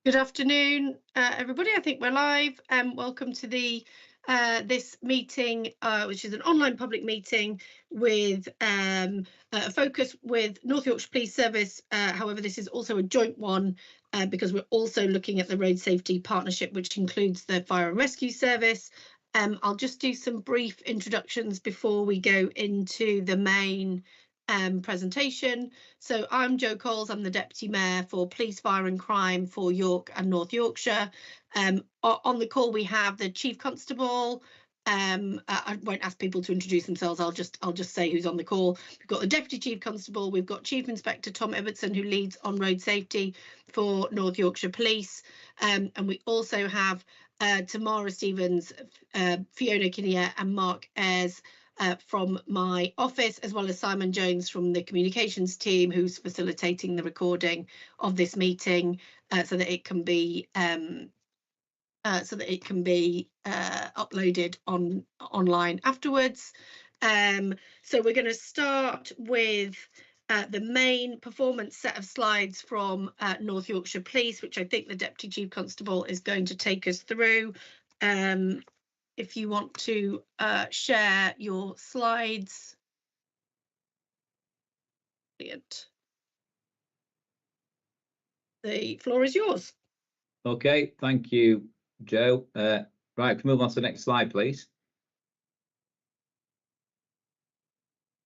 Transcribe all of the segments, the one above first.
Good afternoon, everybody. I think we're live. Welcome to the this meeting, which is an online public meeting with a focus with North Yorkshire Police Service. However, this is also a joint one because we're also looking at the road safety partnership, which includes the fire and rescue service. I'll just do some brief introductions before we go into the main presentation. So I'm Jo Coles, I'm the Deputy Mayor for Police, Fire and Crime for York and North Yorkshire. On the call we have the Chief Constable. I won't ask people to introduce themselves, I'll just say who's on the call. We've got the Deputy Chief Constable, we've got Chief Inspector Tom Ibbotson, who leads on road safety for North Yorkshire Police. And we also have Tamara Stevens, Fiona Kinnear and Mark Ayres from my office, as well as Simon Jones from the communications team, who's facilitating the recording of this meeting so that it can be uploaded online afterwards. So we're going to start with the main performance set of slides from North Yorkshire Police, which I think the Deputy Chief Constable is going to take us through. If you want to share your slides. Brilliant. The floor is yours. Okay, thank you, Jo. Right, can we move on to the next slide, please?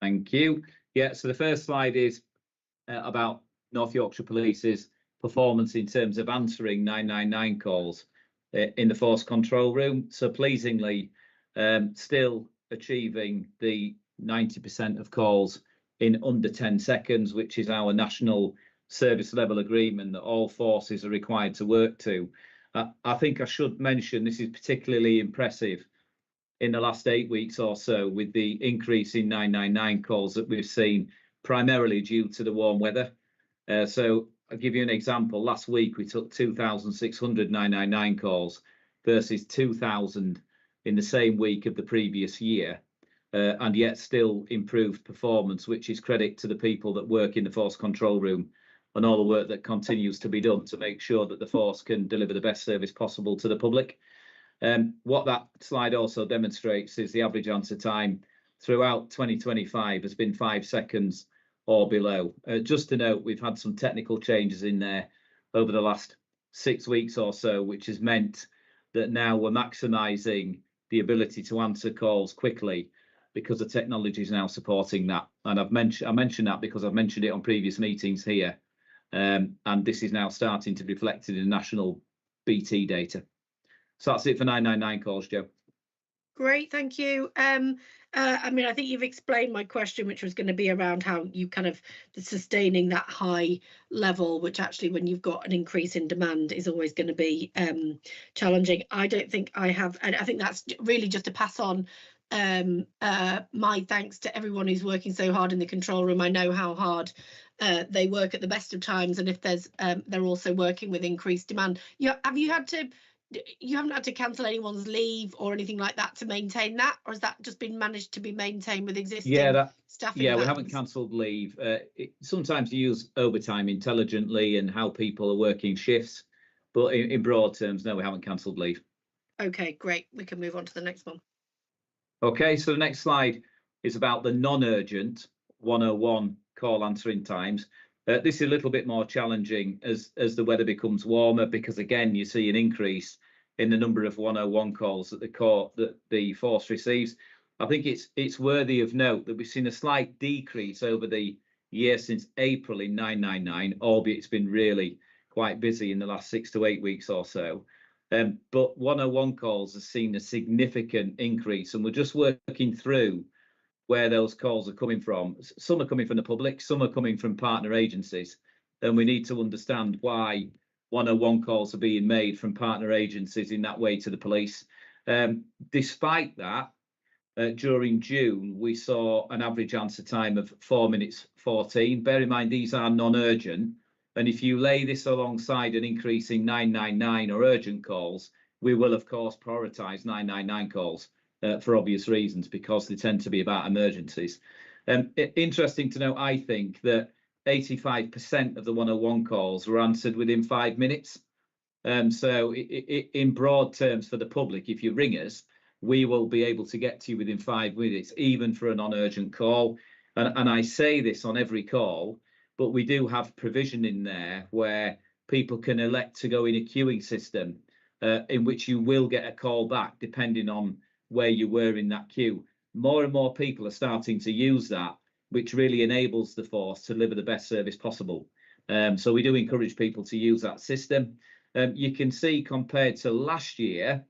Thank you. Yeah, so the first slide is about North Yorkshire Police's performance in terms of answering 999 calls in the force control room. So pleasingly, still achieving the 90% of calls in under 10 seconds, which is our national service level agreement that all forces are required to work to. I think I should mention this is particularly impressive in the last 8 weeks or so, with the increase in 999 calls that we've seen, primarily due to the warm weather. So I'll give you an example. Last week we took 2,600 999 calls versus 2,000 in the same week of the previous year, and yet still improved performance, which is credit to the people that work in the force control room and all the work that continues to be done to make sure that the force can deliver the best service possible to the public. What that slide also demonstrates is the average answer time throughout 2025 has been 5 seconds or below. Just to note, we've had some technical changes in there over the last 6 weeks or so, which has meant that now we're maximising the ability to answer calls quickly because the technology is now supporting that. And I mentioned that because I've mentioned it on previous meetings here. And this is now starting to be reflected in national BT data. So that's it for 999 calls, Jo. Great, thank you. I mean, I think you've explained my question, which was going to be around how you kind of sustaining that high level, which actually when you've got an increase in demand is always going to be challenging. I don't think I have, and I think that's really just to pass on my thanks to everyone who's working so hard in the control room. I know how hard they work at the best of times, and if there's they're also working with increased demand. You haven't had to cancel anyone's leave or anything like that to maintain that, or has that just been managed to be maintained with existing staffing? Yeah, we haven't cancelled leave. Sometimes you use overtime intelligently and how people are working shifts, but in broad terms, no, we haven't cancelled leave. Okay, great. We can move on to the next one. Okay, so the next slide is about the non-urgent 101 call answering times. This is a little bit more challenging as the weather becomes warmer, because again you see an increase in the number of 101 calls that the force receives. I think it's worthy of note that we've seen a slight decrease over the year since April in 999, albeit it's been really quite busy in the last 6 to 8 weeks or so. But 101 calls has seen a significant increase, and we're just working through where those calls are coming from. Some are coming from the public, some are coming from partner agencies, and we need to understand why 101 calls are being made from partner agencies in that way to the police. Despite that, during June, we saw an average answer time of 4 minutes 14. Bear in mind, these are non-urgent, and if you lay this alongside an increase in 999 or urgent calls, we will of course prioritise 999 calls. For obvious reasons, because they tend to be about emergencies. Interesting to know, I think, that 85% of the 101 calls were answered within 5 minutes, So in broad terms for the public, if you ring us, we will be able to get to you within 5 minutes, even for a non-urgent call. And I say this on every call, but we do have provision in there where people can elect to go in a queuing system in which you will get a call back depending on where you were in that queue. More and more people are starting to use that, which really enables the force to deliver the best service possible. So we do encourage people to use that system. You can see compared to last year,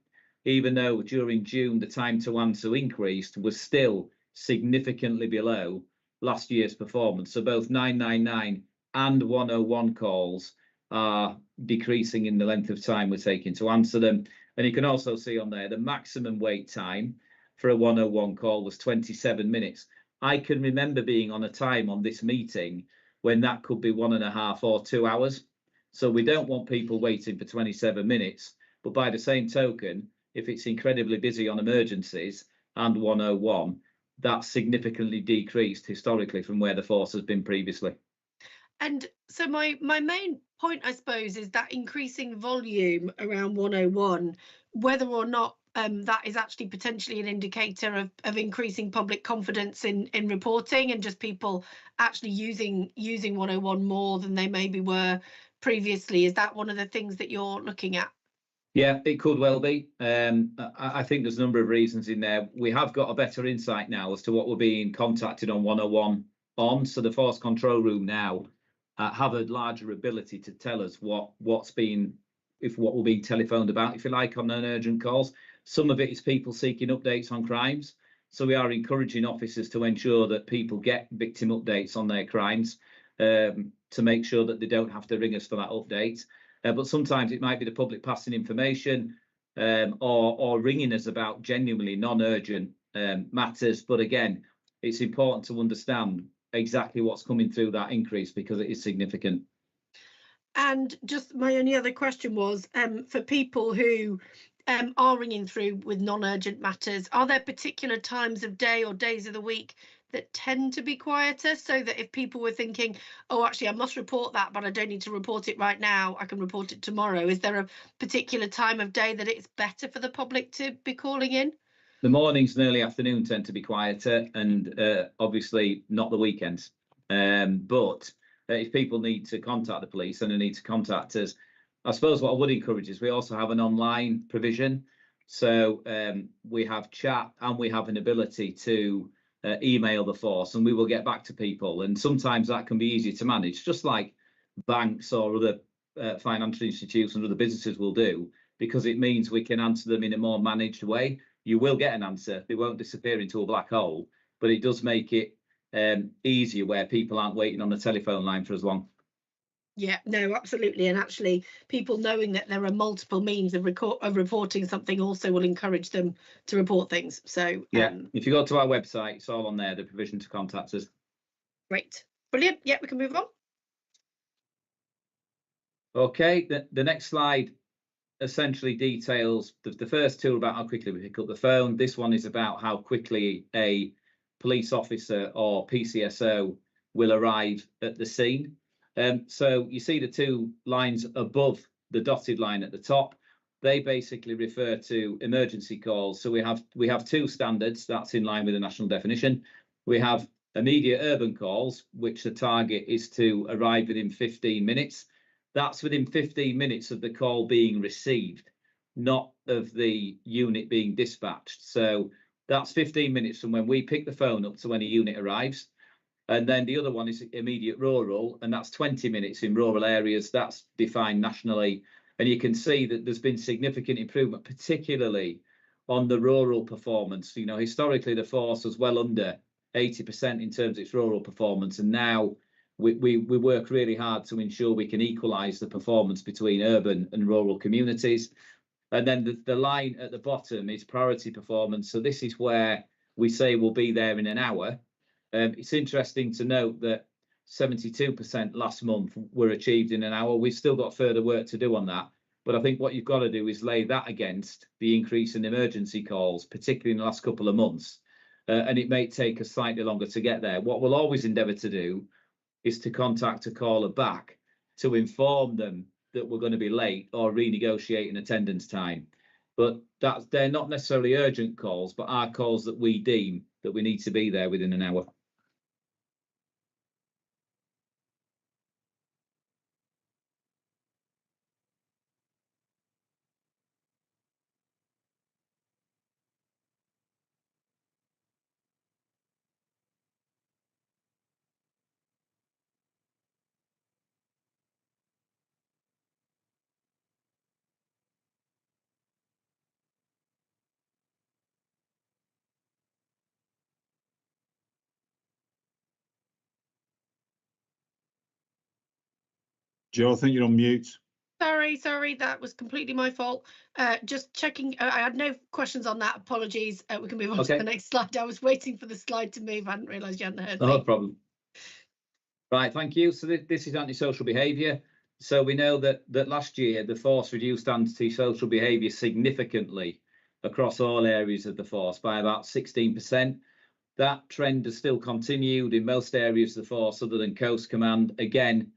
even though during June the time to answer increased, was still significantly below last year's performance. So both 999 and 101 calls are decreasing in the length of time we're taking to answer them. And you can also see on there the maximum wait time for a 101 call was 27 minutes. I can remember being on a time on this meeting when that could be 1.5 or 2 hours. So we don't want people waiting for 27 minutes. But by the same token, if it's incredibly busy on emergencies and 101, that's significantly decreased historically from where the force has been previously. And so my main point, I suppose, is that increasing volume around 101, whether or not that is actually potentially an indicator of increasing public confidence in reporting and just people actually using 101 more than they maybe were previously. Is that one of the things that you're looking at? Yeah, it could well be. I think there's a number of reasons in there. We have got a better insight now as to what we're being contacted on 101 on. So the force control room now have a larger ability to tell us what we're being telephoned about, if you like, on non-urgent calls. Some of it is people seeking updates on crimes. So we are encouraging officers to ensure that people get victim updates on their crimes to make sure that they don't have to ring us for that update. But sometimes it might be the public passing information or ringing us about genuinely non-urgent matters. But again, it's important to understand exactly what's coming through that increase because it is significant. And just my only other question was for people who are ringing through with non-urgent matters, are there particular times of day or days of the week that tend to be quieter, so that if people were thinking, oh, actually I must report that, but I don't need to report it right now, I can report it tomorrow? Is there a particular time of day that it's better for the public to be calling in? The mornings and early afternoon tend to be quieter, and obviously not the weekends. But if people need to contact the police and they need to contact us, I suppose what I would encourage is we also have an online provision. So we have chat and we have an ability to email the force, and we will get back to people. And sometimes that can be easy to manage, just like banks or other financial institutions and other businesses will do, because it means we can answer them in a more managed way. You will get an answer. They won't disappear into a black hole, but it does make it easier where people aren't waiting on the telephone line for as long. Yeah, no, absolutely. And actually, people knowing that there are multiple means of reporting something also will encourage them to report things. So yeah, if you go to our website, it's all on there, the provision to contact us. Great. Brilliant. Yeah, we can move on. Okay, the next slide essentially details the first two about how quickly we pick up the phone. This one is about how quickly a police officer or PCSO will arrive at the scene. So you see the two lines above the dotted line at the top. They basically refer to emergency calls. So we have two standards. That's in line with the national definition. We have immediate urban calls, which the target is to arrive within 15 minutes. That's within 15 minutes of the call being received, not of the unit being dispatched. So that's 15 minutes from when we pick the phone up to when a unit arrives. And then the other one is immediate rural, and that's 20 minutes in rural areas. That's defined nationally. And you can see that there's been significant improvement, particularly on the rural performance. You know, historically, the force was well under 80% in terms of its rural performance. And now we work really hard to ensure we can equalise the performance between urban and rural communities. And then the line at the bottom is priority performance. So this is where we say we'll be there in an hour. It's interesting to note that 72% last month were achieved in an hour. We've still got further work to do on that. But I think what you've got to do is lay that against the increase in emergency calls, particularly in the last couple of months. And it may take us slightly longer to get there. What we'll always endeavour to do is to contact a caller back to inform them that we're going to be late or renegotiating attendance time. But they're not necessarily urgent calls, but are calls that we deem that we need to be there within an hour. Joe, I think you're on mute. Sorry, that was completely my fault. Just checking. I had no questions on that. Apologies. We can move on to the next slide. I was waiting for the slide to move. I hadn't realised you hadn't heard me. No problem. Right, thank you. So this is antisocial behaviour. So we know that last year the force reduced antisocial behaviour significantly across all areas of the force by about 16%. That trend has still continued in most areas of the force other than Coast Command. Again,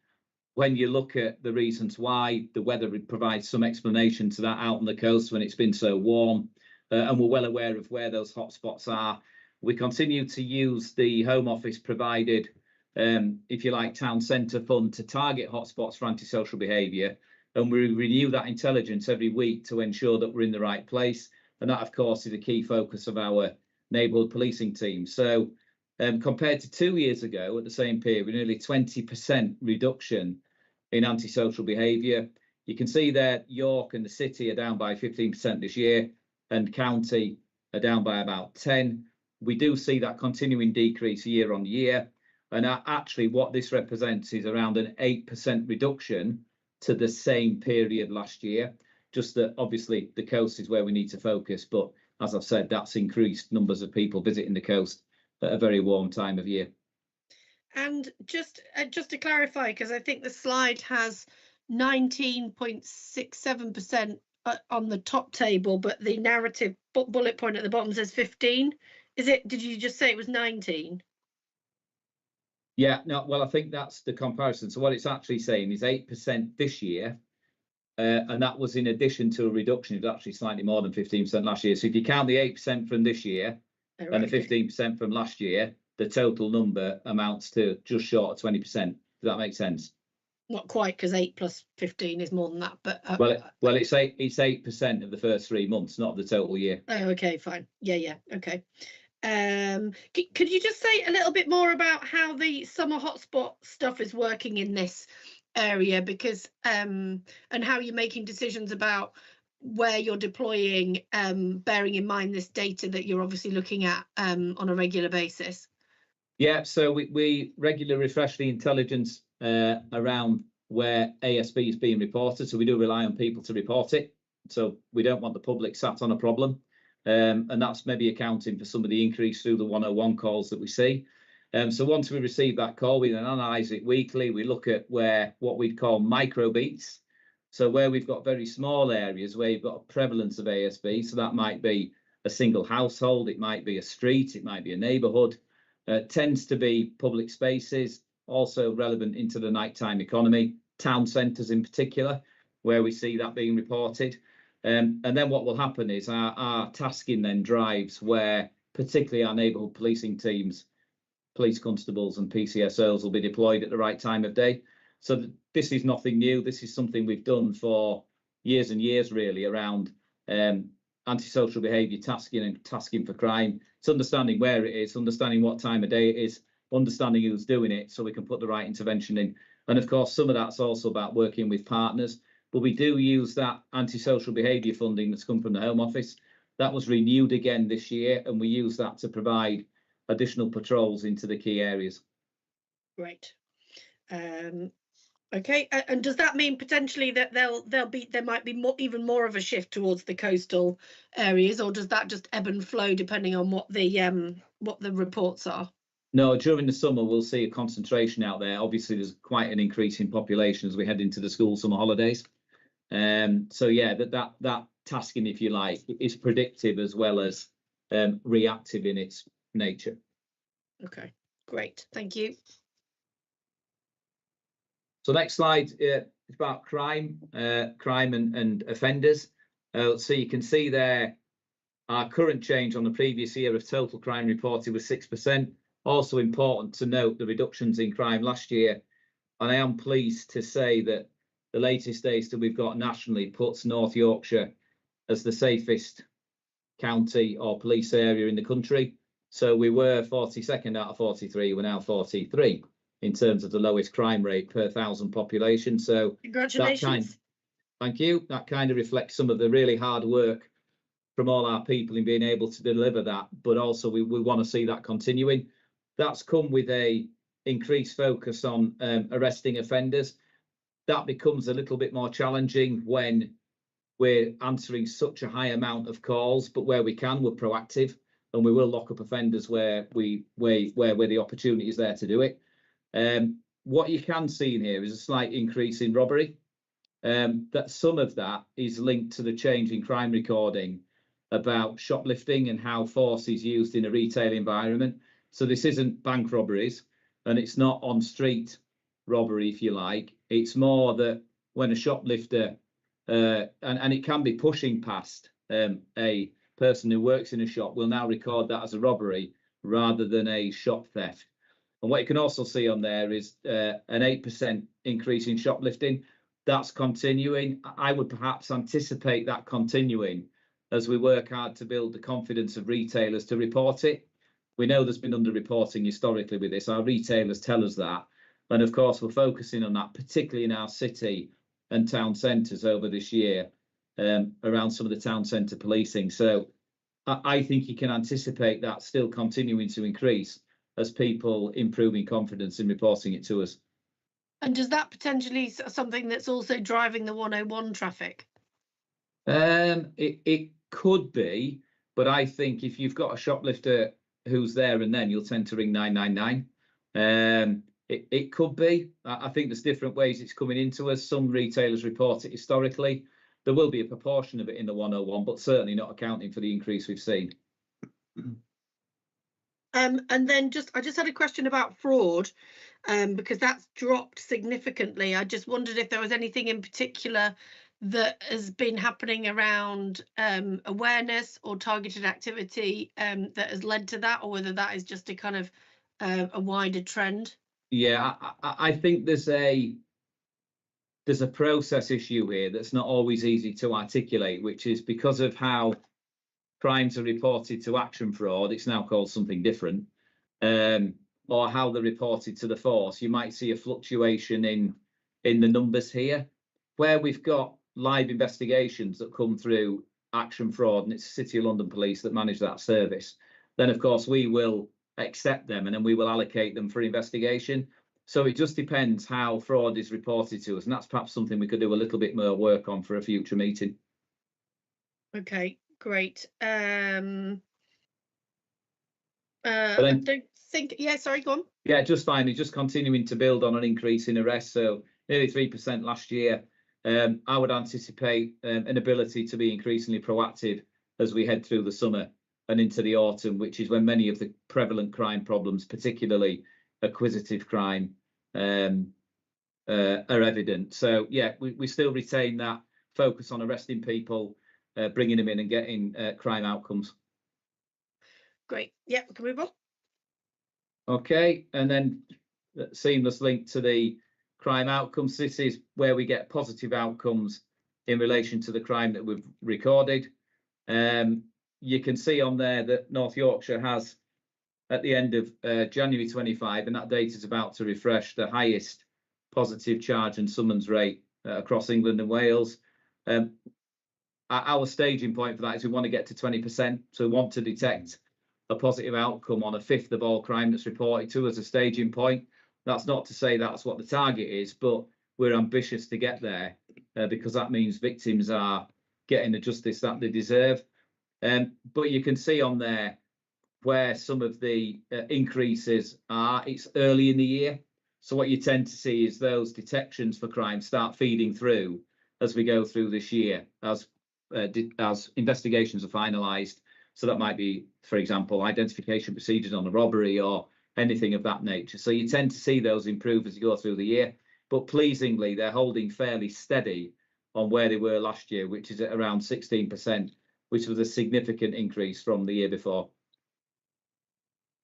when you look at the reasons why, the weather provides some explanation to that out on the coast when it's been so warm, and we're well aware of where those hotspots are. We continue to use the Home Office provided, if you like, town centre fund to target hotspots for antisocial behaviour, and we renew that intelligence every week to ensure that we're in the right place. And that, of course, is a key focus of our neighbourhood policing team. So compared to 2 years ago at the same period, nearly 20% reduction in antisocial behaviour. You can see there York and the city are down by 15% this year, and county are down by about 10. We do see that continuing decrease year on year, and actually what this represents is around an 8% reduction to the same period last year. Just that obviously the coast is where we need to focus, but as I've said, that's increased numbers of people visiting the coast at a very warm time of year. And just to clarify, because I think the slide has 19.67% on the top table, but the narrative bullet point at the bottom says 15. Is it? Did you just say it was 19? Yeah, no, well, I think that's the comparison. So what it's actually saying is 8% this year, and that was in addition to a reduction. It was actually slightly more than 15% last year. So if you count the 8% from this year and the 15% from last year, the total number amounts to just short of 20%. Does that make sense? Not quite, because 8 plus 15 is more than that. But well, it's 8% of the first 3 months, not the total year. Oh, okay, fine. Yeah, okay. Could you just say a little bit more about how the summer hotspot stuff is working in this area, because and how you're making decisions about where you're deploying, bearing in mind this data that you're obviously looking at on a regular basis? Yeah, so we regularly refresh the intelligence around where ASB is being reported. So we do rely on people to report it. So we don't want the public sat on a problem. And that's maybe accounting for some of the increase through the 101 calls that we see. So once we receive that call, we then analyse it weekly. We look at where what we'd call micro beats. So where we've got very small areas where you've got a prevalence of ASB. So that might be a single household, it might be a street, it might be a neighbourhood. Tends to be public spaces, also relevant into the nighttime economy, town centres in particular, where we see that being reported. And then what will happen is our tasking then drives where particularly our neighbourhood policing teams, police constables and PCSOs will be deployed at the right time of day. So this is nothing new. This is something we've done for years and years, really, around antisocial behaviour tasking and tasking for crime. It's understanding where it is, understanding what time of day it is, understanding who's doing it so we can put the right intervention in. And of course, some of that's also about working with partners. But we do use that antisocial behaviour funding that's come from the Home Office. That was renewed again this year, and we use that to provide additional patrols into the key areas. Great. Okay, and does that mean potentially that there might be even more of a shift towards the coastal areas, or does that just ebb and flow depending on what the reports are? No, during the summer we'll see a concentration out there. Obviously, there's quite an increase in population as we head into the school summer holidays. So yeah, that tasking, if you like, is predictive as well as reactive in its nature. Okay, great, thank you. So next slide about crime, crime and offenders. So you can see there our current change on the previous year of total crime reported was 6%. Also important to note the reductions in crime last year. And I am pleased to say that the latest data we've got nationally puts North Yorkshire as the safest county or police area in the country. So we were 42nd out of 43, we're now 43 in terms of the lowest crime rate per 1,000 population. So congratulations. Thank you. That kind of reflects some of the really hard work from all our people in being able to deliver that, but also we want to see that continuing. That's come with a increased focus on arresting offenders. That becomes a little bit more challenging when we're answering such a high amount of calls, but where we can, we're proactive, and we will lock up offenders where the opportunity is there to do it. What you can see in here is a slight increase in robbery. That some of that is linked to the change in crime recording about shoplifting and how force is used in a retail environment. So this isn't bank robberies, and it's not on street robbery, if you like. It's more that when a shoplifter, and it can be pushing past a person who works in a shop, will now record that as a robbery rather than a shop theft. And what you can also see on there is an 8% increase in shoplifting. That's continuing. I would perhaps anticipate that continuing as we work hard to build the confidence of retailers to report it. We know there's been under-reporting historically with this. Our retailers tell us that. And of course, we're focusing on that, particularly in our city and town centres over this year, around some of the town centre policing. So I think you can anticipate that still continuing to increase as people improving confidence in reporting it to us. And does that potentially something that's also driving the 101 traffic? It could be, but I think if you've got a shoplifter who's there and then, you'll tend to ring 999. It could be. I think there's different ways it's coming into us. Some retailers report it historically. There will be a proportion of it in the 101, but certainly not accounting for the increase we've seen. And then I just had a question about fraud, because that's dropped significantly. I just wondered if there was anything in particular that has been happening around awareness or targeted activity that has led to that, or whether that is just a kind of a wider trend. Yeah, I think there's a process issue here that's not always easy to articulate, which is because of how crimes are reported to action fraud, it's now called something different, or how they're reported to the force. You might see a fluctuation in the numbers here, where we've got live investigations that come through action fraud, and it's City of London Police that manage that service. Then, of course, we will accept them and then we will allocate them for investigation. So it just depends how fraud is reported to us, and that's perhaps something we could do a little bit more work on for a future meeting. Okay, great. I don't think, yeah, sorry, go on. Yeah, just finally, just continuing to build on an increase in arrests, so nearly 3% last year. I would anticipate an ability to be increasingly proactive as we head through the summer and into the autumn, which is when many of the prevalent crime problems, particularly acquisitive crime, are evident. So yeah, we still retain that focus on arresting people, bringing them in and getting crime outcomes. Great. Yeah, we can move on. Okay, and then seamless link to the crime outcomes. This is where we get positive outcomes in relation to the crime that we've recorded. You can see on there that North Yorkshire has, at the end of January 25, and that data is about to refresh, the highest positive charge and summons rate across England and Wales. Our staging point for that is we want to get to 20%. So we want to detect a positive outcome on a fifth of all crime that's reported to as a staging point. That's not to say that's what the target is, but we're ambitious to get there because that means victims are getting the justice that they deserve. But you can see on there where some of the increases are. It's early in the year. So what you tend to see is those detections for crime start feeding through as we go through this year, as investigations are finalised. So that might be, for example, identification procedures on a robbery or anything of that nature. So you tend to see those improve as you go through the year. but pleasingly, they're holding fairly steady on where they were last year, which is at around 16%, which was a significant increase from the year before.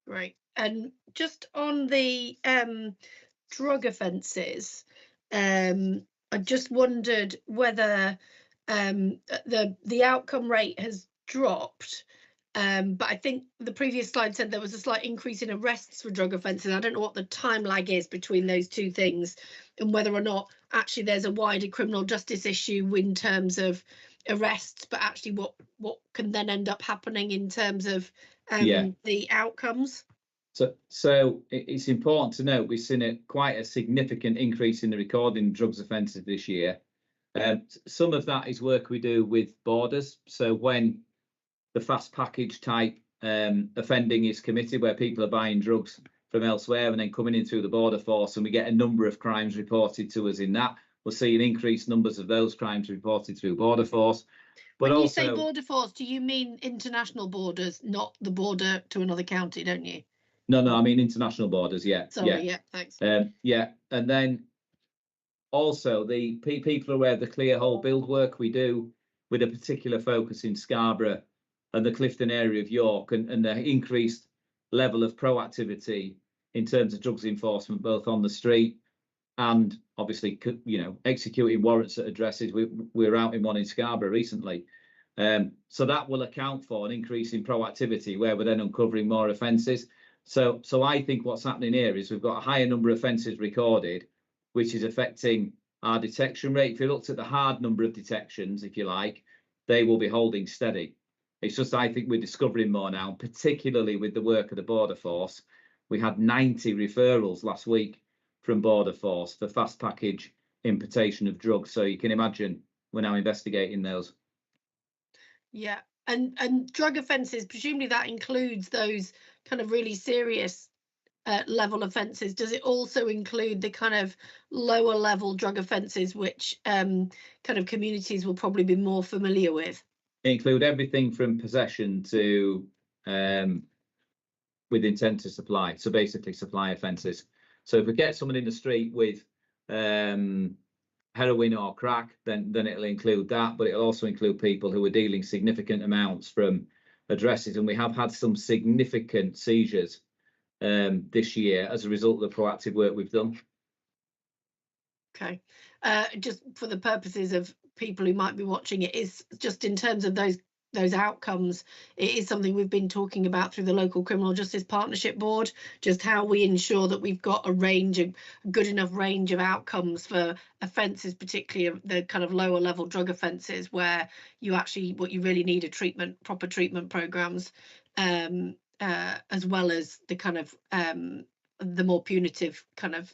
Right. And just on the drug offences, I just wondered whether the outcome rate has dropped. But I think the previous slide said there was a slight increase in arrests for drug offences. I don't know what the time lag is between those two things, and whether or not actually there's a wider criminal justice issue in terms of arrests, but actually what can then end up happening in terms of the outcomes. So it's important to note we've seen quite a significant increase in the recording of drugs offences this year. Some of that is work we do with borders. So when the fast package type offending is committed, where people are buying drugs from elsewhere and then coming in through the border force, and we get a number of crimes reported to us in that, we'll see an increased numbers of those crimes reported through border force. But when you also, say border force, do you mean international borders, not the border to another county, don't you? No, I mean international borders. Yeah. Sorry, yeah, thanks. Yeah, and then also the people are aware of the clear hole build work we do with a particular focus in Scarborough and the Clifton area of York, and the increased level of proactivity in terms of drugs enforcement, both on the street and obviously, executing warrants at addresses. We were out in one in Scarborough recently. So that will account for an increase in proactivity where we're then uncovering more offences. So I think what's happening here is we've got a higher number of offences recorded, which is affecting our detection rate. If you looked at the hard number of detections, if you like, they will be holding steady. It's just I think we're discovering more now, particularly with the work of the border force. We had 90 referrals last week from border force for fast package importation of drugs. So you can imagine we're now investigating those. Yeah, and drug offences, presumably that includes those kind of really serious level offences. Does it also include the kind of lower level drug offences, which kind of communities will probably be more familiar with? It include everything from possession to with intent to supply. So basically supply offences. So if we get someone in the street with heroin or crack, then it'll include that, but it'll also include people who are dealing significant amounts from addresses. And we have had some significant seizures this year as a result of the proactive work we've done. Okay, just for the purposes of people who might be watching, it is just in terms of those outcomes, it is something we've been talking about through the local criminal justice partnership board, just how we ensure that we've got a good enough range of outcomes for offences, particularly the kind of lower level drug offences, where what you really need are proper treatment programs, as well as the kind of the more punitive kind of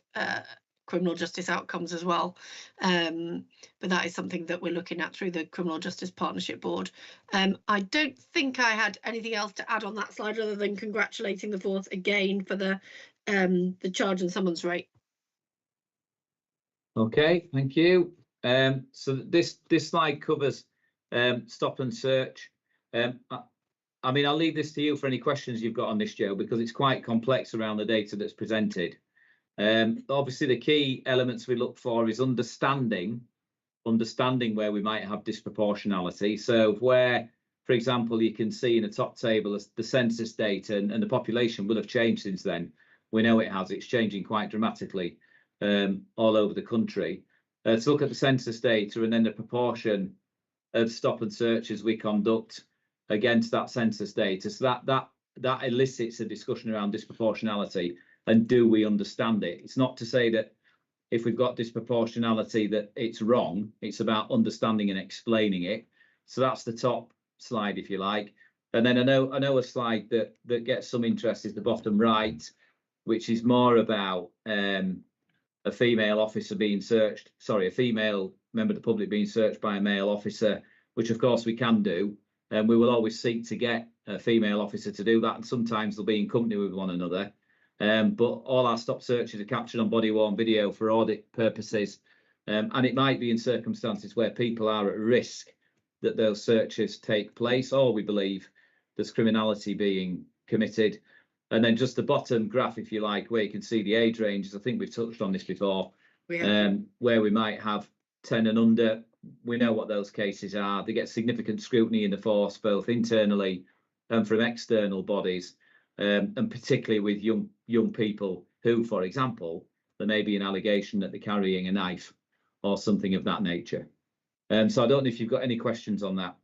criminal justice outcomes as well. But that is something that we're looking at through the Criminal Justice Partnership Board. I don't think I had anything else to add on that slide other than congratulating the force again for the charge and summons rate. Okay, thank you. So this slide covers stop and search. I mean, I'll leave this to you for any questions you've got on this, Joe, because it's quite complex around the data that's presented. Obviously, the key elements we look for is understanding where we might have disproportionality. So where, for example, you can see in the top table the census data, and the population will have changed since then. We know it has. It's changing quite dramatically all over the country. To look at the census data and then the proportion of stop and searches we conduct against that census data. So that elicits a discussion around disproportionality. And do we understand it? It's not to say that if we've got disproportionality that it's wrong. It's about understanding and explaining it. So that's the top slide, if you like. And then I know a slide that gets some interest is the bottom right, which is more about a female officer being searched. Sorry, a female member of the public being searched by a male officer, which of course we can do. And we will always seek to get a female officer to do that. And sometimes they'll be in company with one another. But all our stop searches are captured on body-worn video for audit purposes. And it might be in circumstances where people are at risk that those searches take place, or we believe there's criminality being committed. And then just the bottom graph, if you like, where you can see the age ranges. I think we've touched on this before. where we might have 10 and under. We know what those cases are. They get significant scrutiny in the force, both internally and from external bodies, and particularly with young people who, for example, there may be an allegation that they're carrying a knife or something of that nature. So I don't know if you've got any questions on that.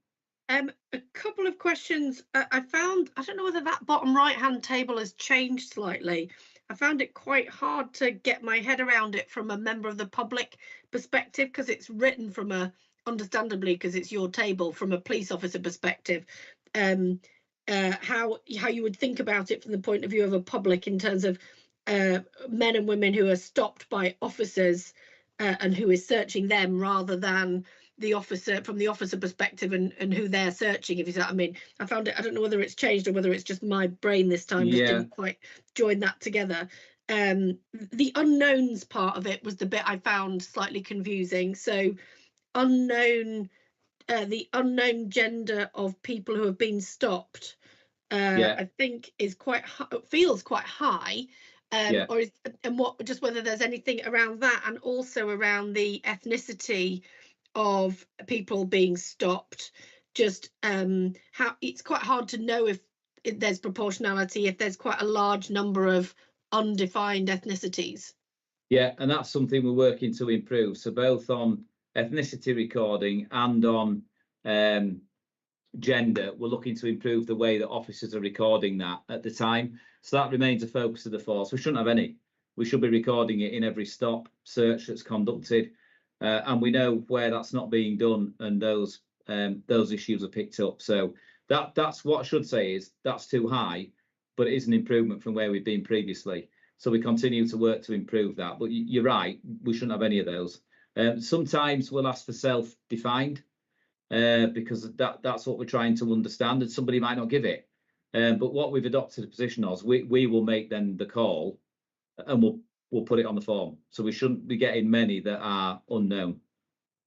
A couple of questions. I found, I don't know whether that bottom right-hand table has changed slightly. I found it quite hard to get my head around it from a member of the public perspective, because it's written from a, understandably, because it's your table, from a police officer perspective. How you would think about it from the point of view of a public, in terms of men and women who are stopped by officers and who is searching them, rather than the officer, from the officer perspective, and who they're searching, if you see what I mean. I found it, I don't know whether it's changed or whether it's just my brain this time just didn't quite join that together. The unknowns part of it was the bit I found slightly confusing. So unknown, the unknown gender of people who have been stopped, I think is quite feels quite high. Or is, and what, just whether there's anything around that, and also around the ethnicity of people being stopped, just how it's quite hard to know if there's proportionality, if there's quite a large number of undefined ethnicities. Yeah, and that's something we're working to improve. So both on ethnicity recording and on gender, we're looking to improve the way that officers are recording that at the time. So that remains a focus of the force. We shouldn't have any. We should be recording it in every stop search that's conducted. And we know where that's not being done, and those issues are picked up. So that's what I should say is that's too high, but it is an improvement from where we've been previously. So we continue to work to improve that. But you're right, we shouldn't have any of those. Sometimes we'll ask for self-defined because that's what we're trying to understand, and somebody might not give it. But what we've adopted a position of, we will make then the call, and we'll put it on the form. So we shouldn't be getting many that are unknown.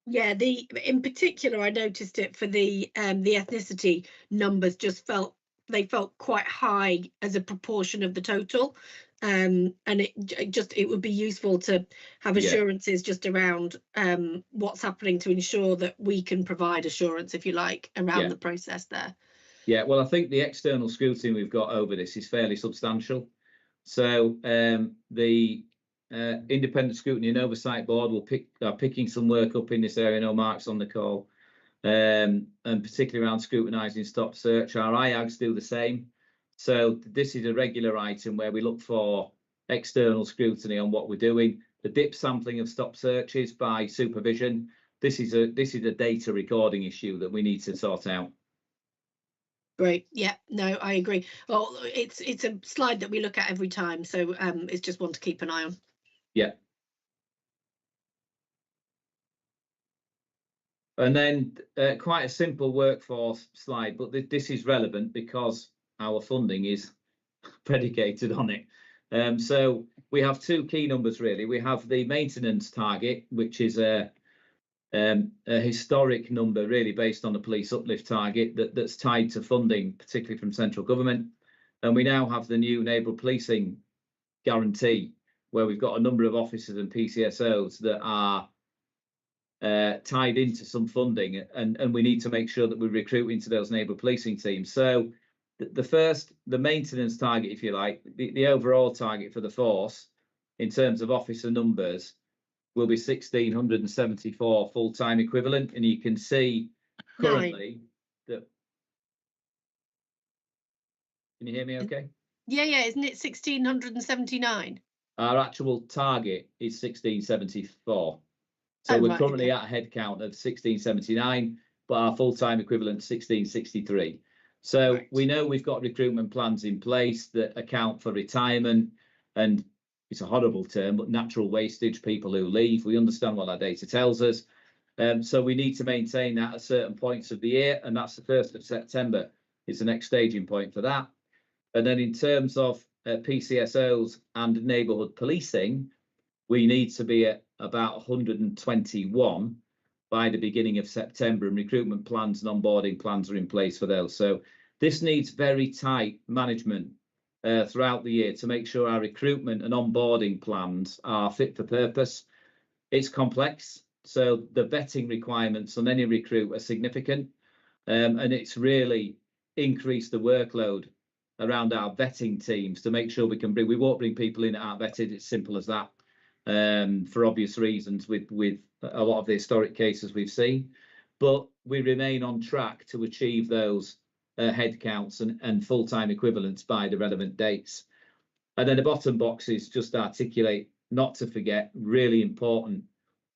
Yeah, in particular, I noticed it for the ethnicity numbers just felt quite high as a proportion of the total. And it would be useful to have assurances just around what's happening, to ensure that we can provide assurance, if you like, around the process there. Yeah, well, I think the external scrutiny we've got over this is fairly substantial. So the Independent Scrutiny and Oversight Board will picking some work up in this area. No Mark's on the call, and particularly around scrutinising stop search. Our IAGs do the same. So this is a regular item where we look for external scrutiny on what we're doing. The dip sampling of stop searches by supervision. This is a data recording issue that we need to sort out. Great. Yeah, no, I agree. Well, it's a slide that we look at every time, so it's just one to keep an eye on. Yeah. And then quite a simple workforce slide, but this is relevant because our funding is predicated on it. So we have two key numbers really. We have the maintenance target, which is a historic number really based on the police uplift target that's tied to funding, particularly from central government. And we now have the new neighbourhood policing guarantee, where we've got a number of officers and PCSOs that are tied into some funding, and we need to make sure that we recruit into those neighbourhood policing teams. So the maintenance target, if you like, the overall target for the force in terms of officer numbers will be 1,674 full-time equivalent, and you can see currently that. Can you hear me okay? Yeah, isn't it 1,679? Our actual target is 1,674. So we're currently at a head count of 1,679, but our full-time equivalent 1,663. So we know we've got recruitment plans in place that account for retirement, and it's a horrible term, but natural wastage, people who leave. We understand what that data tells us. So we need to maintain that at certain points of the year, and that's the 1st of September is the next staging point for that. And then in terms of PCSOs and neighbourhood policing, we need to be at about 121 by the beginning of September, and recruitment plans and onboarding plans are in place for those. So this needs very tight management throughout the year to make sure our recruitment and onboarding plans are fit for purpose. It's complex, so the vetting requirements on any recruit are significant, and it's really increased the workload around our vetting teams to make sure we won't bring people in that aren't vetted. It's simple as that, for obvious reasons with a lot of the historic cases we've seen. But we remain on track to achieve those headcounts and full-time equivalents by the relevant dates. And then the bottom boxes just articulate, not to forget, really important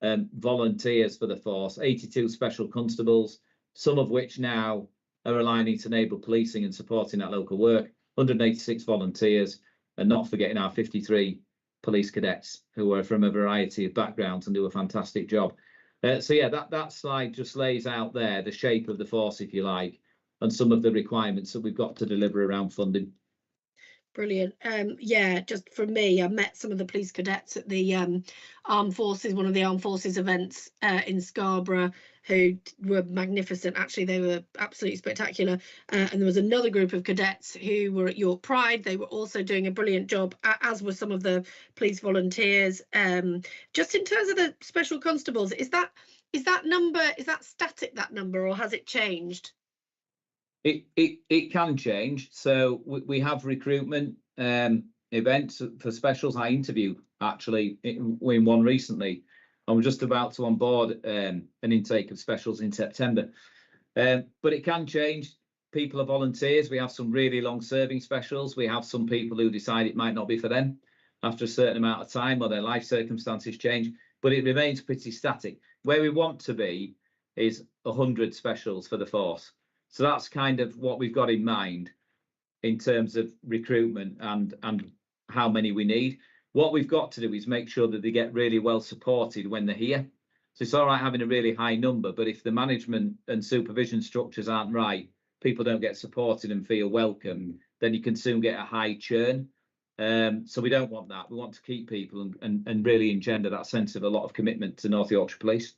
volunteers for the force, 82 special constables, some of which now are aligning to neighbourhood policing and supporting that local work, 186 volunteers, and not forgetting our 53 police cadets who are from a variety of backgrounds and do a fantastic job. So yeah, that slide just lays out there the shape of the force, if you like, and some of the requirements that we've got to deliver around funding. Brilliant. Yeah, just for me, I met some of the police cadets at the armed forces, one of the armed forces events in Scarborough, who were magnificent. Actually, they were absolutely spectacular. And there was another group of cadets who were at York Pride. They were also doing a brilliant job, as were some of the police volunteers. Just in terms of the special constables, is that static, that number, or has it changed? It can change. So we have recruitment events for specials. I interviewed actually in one recently. I'm just about to onboard an intake of specials in September. But it can change. People are volunteers. We have some really long serving specials. We have some people who decide it might not be for them after a certain amount of time, or their life circumstances change, but it remains pretty static. Where we want to be is 100 specials for the force. So that's kind of what we've got in mind in terms of recruitment and how many we need. What we've got to do is make sure that they get really well supported when they're here. So it's all right having a really high number, but if the management and supervision structures aren't right, people don't get supported and feel welcome, then you can soon get a high churn. So we don't want that. We want to keep people and really engender that sense of a lot of commitment to North Yorkshire Police.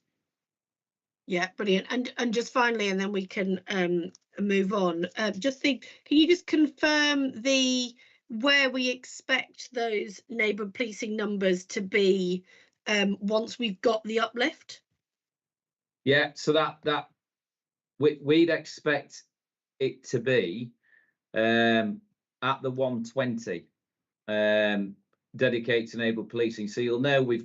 Yeah, brilliant. And just finally, and then we can move on. Can you just confirm where we expect those neighbourhood policing numbers to be once we've got the uplift? Yeah, so that we'd expect it to be at the 120 dedicated to neighbourhood policing. So you'll know we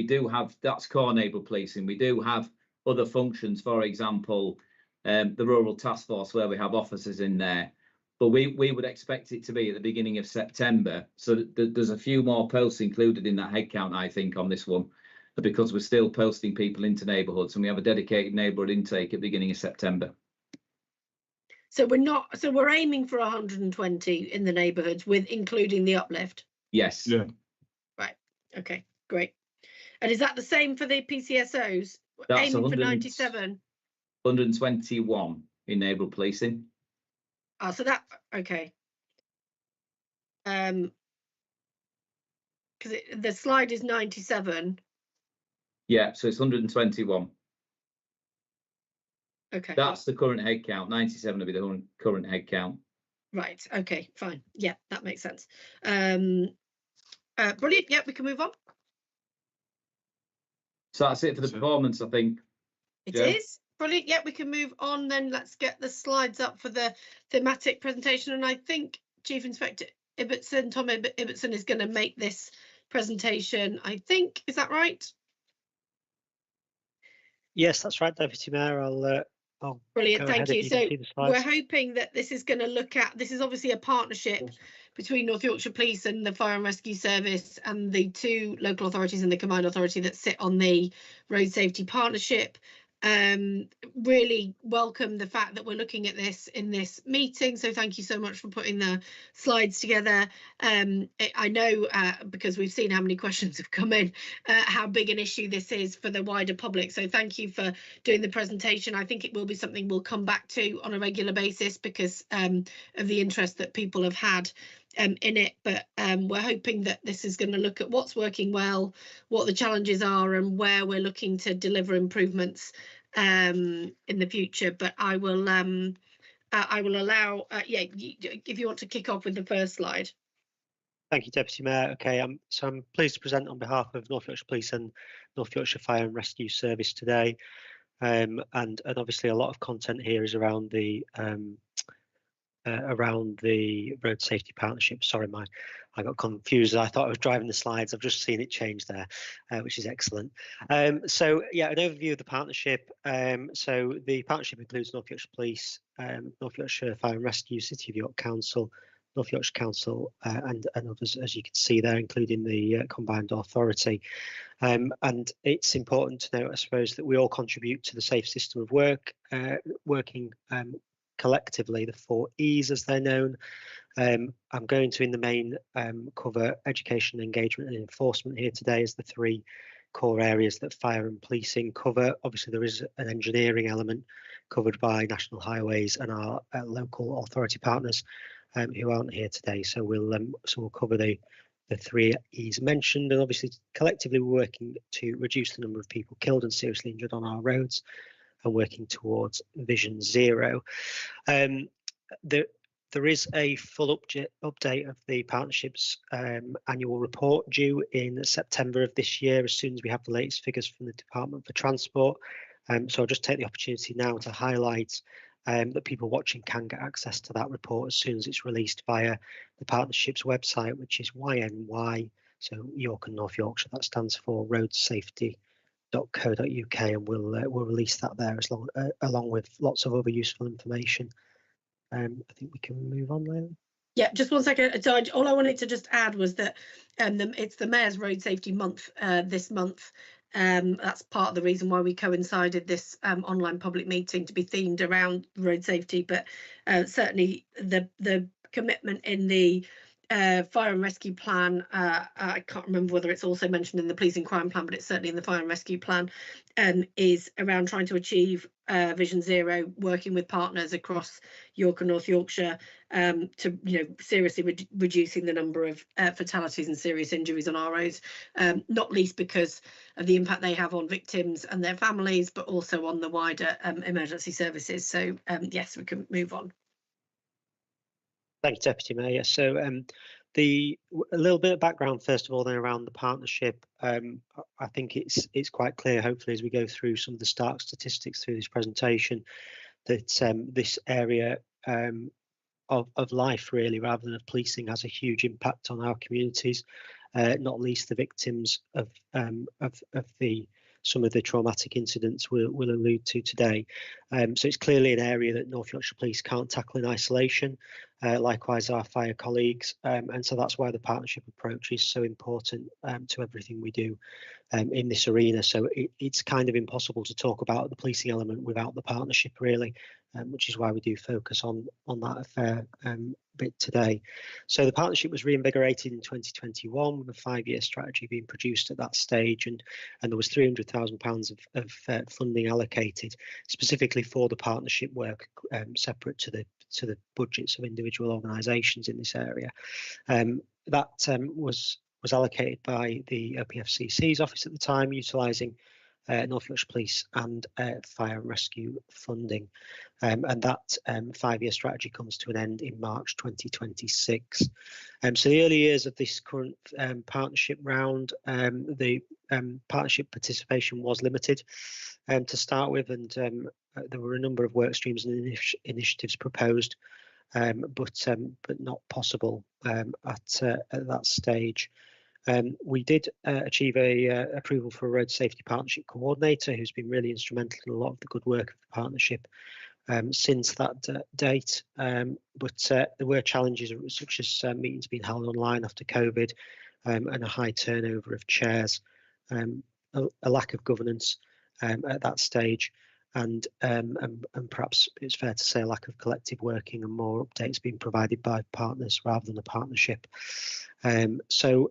do have, that's core neighbourhood policing. We do have other functions, for example, the rural task force, where we have officers in there, but we would expect it to be at the beginning of September. So there's a few more posts included in that headcount, I think, on this one, because we're still posting people into neighbourhoods, and we have a dedicated neighbourhood intake at the beginning of September. So we're aiming for 120 in the neighbourhoods, with including the uplift. Yes. Yeah. Right. Okay. Great. And is that the same for the PCSOs? That's aiming for 97. 121 in neighbourhood policing. Oh, so that okay. Because the slide is 97. Yeah, so it's 121. Okay. That's the current head count. 97 will be the current head count. Right. Okay. Fine. Yeah, that makes sense. Brilliant. Yeah, we can move on. So that's it for the performance, I think. It is brilliant. Yeah, we can move on then. Let's get the slides up for the thematic presentation. And I think Chief Inspector Ibbotson, Tom Ibbotson, is going to make this presentation, I think. Is that right? Yes, that's right, Deputy Mayor. I'll brilliant, thank you. So we're hoping that this is going to look at, this is obviously a partnership between North Yorkshire Police and the Fire and Rescue Service and the two local authorities and the Combined Authority that sit on the Road Safety Partnership. Really welcome the fact that we're looking at this in this meeting, so thank you so much for putting the slides together. I know because we've seen how many questions have come in, how big an issue this is for the wider public, so thank you for doing the presentation. I think it will be something we'll come back to on a regular basis because of the interest that people have had in it, but we're hoping that this is going to look at what's working well, what the challenges are, and where we're looking to deliver improvements in the future. But I will allow if you want to kick off with the first slide. Thank you, Deputy Mayor. Okay, so I'm pleased to present on behalf of North Yorkshire Police and North Yorkshire Fire and Rescue Service today. And obviously a lot of content here is around the road safety partnership. Sorry, I got confused. I thought I was driving the slides. I've just seen it change there, which is excellent. So yeah, an overview of the partnership. So the partnership includes North Yorkshire Police, North Yorkshire Fire and Rescue, City of York Council, North Yorkshire Council, and others, as you can see there, including the Combined Authority. And it's important to note, I suppose, that we all contribute to the safe system of work, working collectively, the 4 E's as they're known. I'm going to, in the main, cover education, engagement and enforcement here today as the 3 core areas that fire and policing cover. Obviously, there is an engineering element covered by National Highways and our local authority partners who aren't here today. So we'll cover the 3 E's mentioned, and obviously collectively we're working to reduce the number of people killed and seriously injured on our roads and working towards Vision Zero. There is a full update of the partnership's annual report due in September of this year, as soon as we have the latest figures from the Department for Transport. So I'll just take the opportunity now to highlight that people watching can get access to that report as soon as it's released via the partnership's website, which is YNY, so York and North Yorkshire, that stands for Road Safety .co.uk, and we'll release that there along with lots of other useful information. I think we can move on now. Yeah, just 1 second. So all I wanted to just add was that it's the Mayor's Road Safety Month this month. That's part of the reason why we coincided this online public meeting to be themed around road safety, but certainly the commitment in the fire and rescue plan, I can't remember whether it's also mentioned in the police and crime plan, but it's certainly in the fire and rescue plan, is around trying to achieve Vision Zero, working with partners across York and North Yorkshire to seriously reducing the number of fatalities and serious injuries on our roads, not least because of the impact they have on victims and their families, but also on the wider emergency services. So yes, we can move on. Thank you, Deputy Mayor. So a little bit of background first of all then around the partnership. I think it's quite clear, hopefully, as we go through some of the stark statistics through this presentation, that this area of life, really, rather than of policing, has a huge impact on our communities, not least the victims of some of the traumatic incidents we'll allude to today. So it's clearly an area that North Yorkshire Police can't tackle in isolation, likewise our fire colleagues, and so that's why the partnership approach is so important to everything we do in this arena. So it's kind of impossible to talk about the policing element without the partnership, really, which is why we do focus on that a fair bit today. So the partnership was reinvigorated in 2021 with a 5-year strategy being produced at that stage, and there was £300,000 of funding allocated specifically for the partnership work, separate to the budgets of individual organisations in this area. That was allocated by the OPFCC's office at the time, utilising North Yorkshire Police and Fire and Rescue funding, and that 5-year strategy comes to an end in March 2026. So the early years of this current partnership round, the partnership participation was limited to start with, and there were a number of work streams and initiatives proposed, but not possible at that stage. We did achieve a approval for a road safety partnership coordinator, who's been really instrumental in a lot of the good work of the partnership since that date. But there were challenges such as meetings being held online after COVID, and a high turnover of chairs, a lack of governance at that stage, and perhaps it's fair to say a lack of collective working and more updates being provided by partners rather than a partnership. So